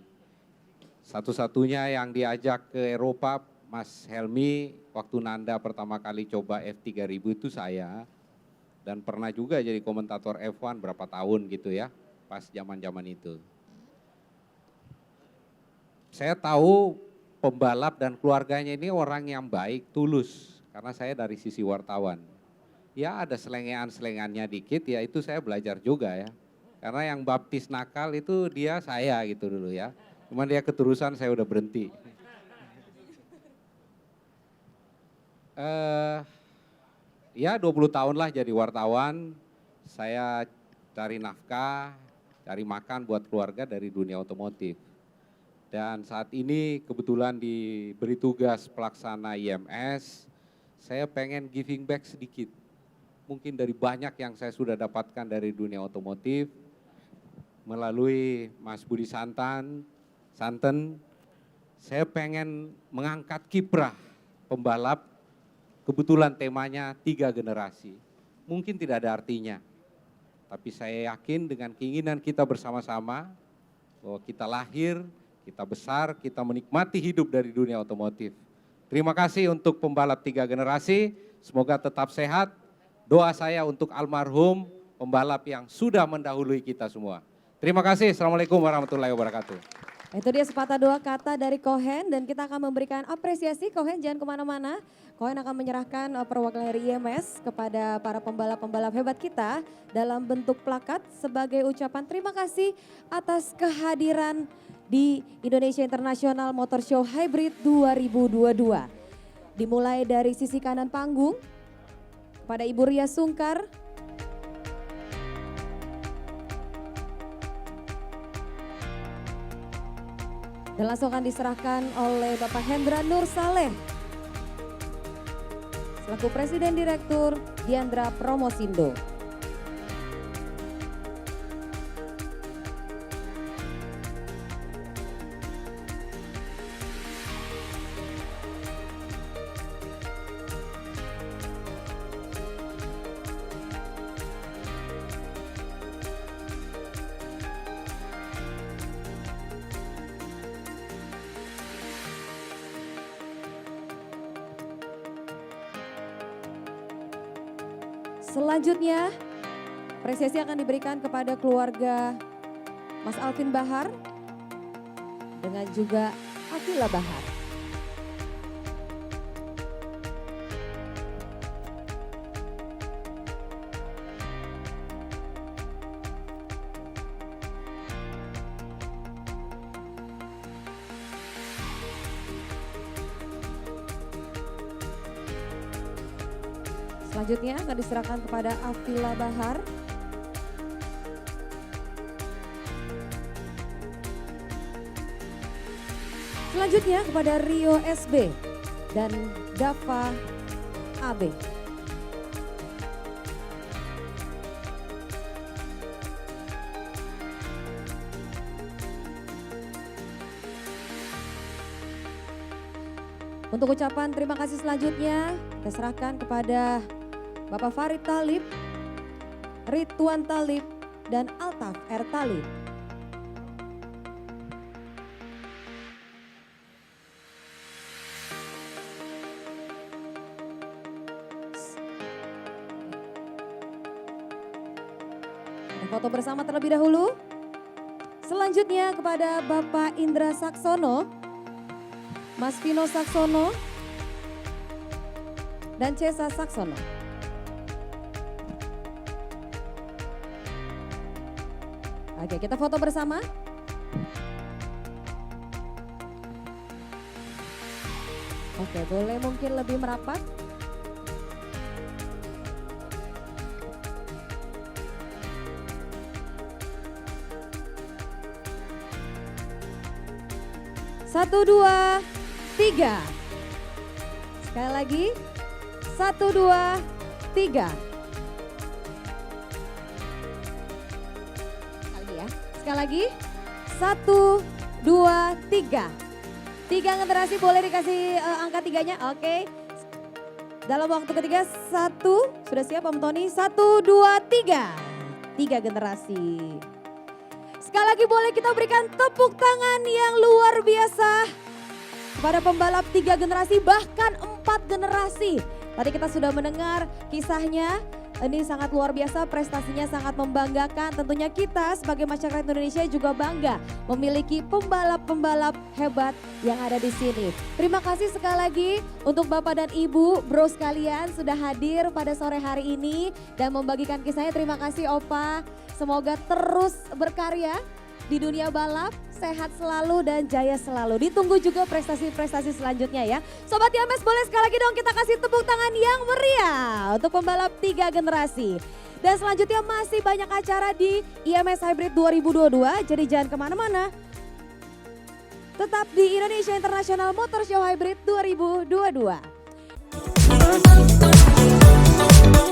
Satu-satunya yang diajak ke Eropa Mas Helmi waktu Nanda pertama kali coba F3000 itu saya. Dan pernah juga jadi komentator F1 berapa tahun gitu ya, pas zaman-zaman itu. Saya tahu pembalap dan keluarganya ini orang yang baik, tulus, karena saya dari sisi wartawan. Ya ada selengean-selengannya dikit, ya itu saya belajar juga ya. Karena yang baptis nakal itu saya gitu dulu ya. Cuman dia keterusan saya udah berhenti. Ya 20 tahun lah jadi wartawan, saya cari nafkah, cari makan buat keluarga dari dunia otomotif. Dan saat ini kebetulan diberi tugas pelaksana IMS, saya pengen giving back sedikit. Mungkin dari banyak yang saya sudah dapatkan dari dunia otomotif, melalui Mas Budi Santen, saya pengen mengangkat kiprah pembalap. Kebetulan temanya 3 generasi. Mungkin tidak ada artinya. Tapi saya yakin dengan keinginan kita bersama-sama bahwa kita lahir, kita besar, kita menikmati hidup dari dunia otomotif. Terima kasih untuk pembalap 3 generasi. Semoga tetap sehat. Doa saya untuk almarhum pembalap yang sudah mendahului kita semua. Terima kasih. Assalamualaikum warahmatullahi wabarakatuh. Itu dia sepatah dua kata dari Kohen dan kita akan memberikan apresiasi. Kohen jangan kemana-mana. Kohen akan menyerahkan perwakilan dari IMS kepada para pembalap-pembalap hebat kita dalam bentuk plakat sebagai ucapan terima kasih atas kehadiran di Indonesia International Motor Show Hybrid 2022. Dimulai dari sisi kanan panggung, kepada Ibu Ria Sungkar. Dan langsung akan diserahkan oleh Bapak Hendra Nur Saleh selaku Presiden Direktur Diandra Promosindo. Selanjutnya, apresiasi akan diberikan kepada keluarga Mas Alvin Bahar dengan juga Afila Bahar. Selanjutnya akan diserahkan kepada Afila Bahar. Selanjutnya kepada Rio SB dan Dava AB. Untuk ucapan terima kasih selanjutnya kita serahkan kepada Bapak Farid Talib, Ridwan Talib, dan Altaf R. Talib. Kita foto bersama terlebih dahulu. Selanjutnya kepada Bapak Indra Saksono, Mas Vino Saksono, dan Cesa Saksono. Oke, kita foto bersama. Oke, boleh mungkin lebih merapat. Satu, dua, tiga. Sekali lagi. 1, 2, 3. Sekali lagi. 1, 2, 3. 3 generasi boleh dikasih angka 3-nya. Oke. Dalam waktu ketiga 1. Sudah siap Om Tony? 1, 2, 3. 3 generasi. Sekali lagi boleh kita berikan tepuk tangan yang luar biasa kepada pembalap 3 generasi bahkan 4 generasi. Tadi kita sudah mendengar kisahnya, ini sangat luar biasa, prestasinya sangat membanggakan. Tentunya kita sebagai masyarakat Indonesia juga bangga memiliki pembalap-pembalap hebat yang ada di sini. Terima kasih sekali lagi untuk Bapak dan Ibu, bro sekalian sudah hadir pada sore hari ini dan membagikan kisahnya. Terima kasih Opa, semoga terus berkarya di dunia balap, sehat selalu dan jaya selalu. Ditunggu juga prestasi-prestasi selanjutnya ya. Sobat IMS boleh sekali lagi dong kita kasih tepuk tangan yang meriah untuk pembalap 3 generasi. Dan selanjutnya masih banyak acara di IMS Hybrid 2022, jadi jangan kemana-mana. Tetap di Indonesia International Motor Show Hybrid 2022.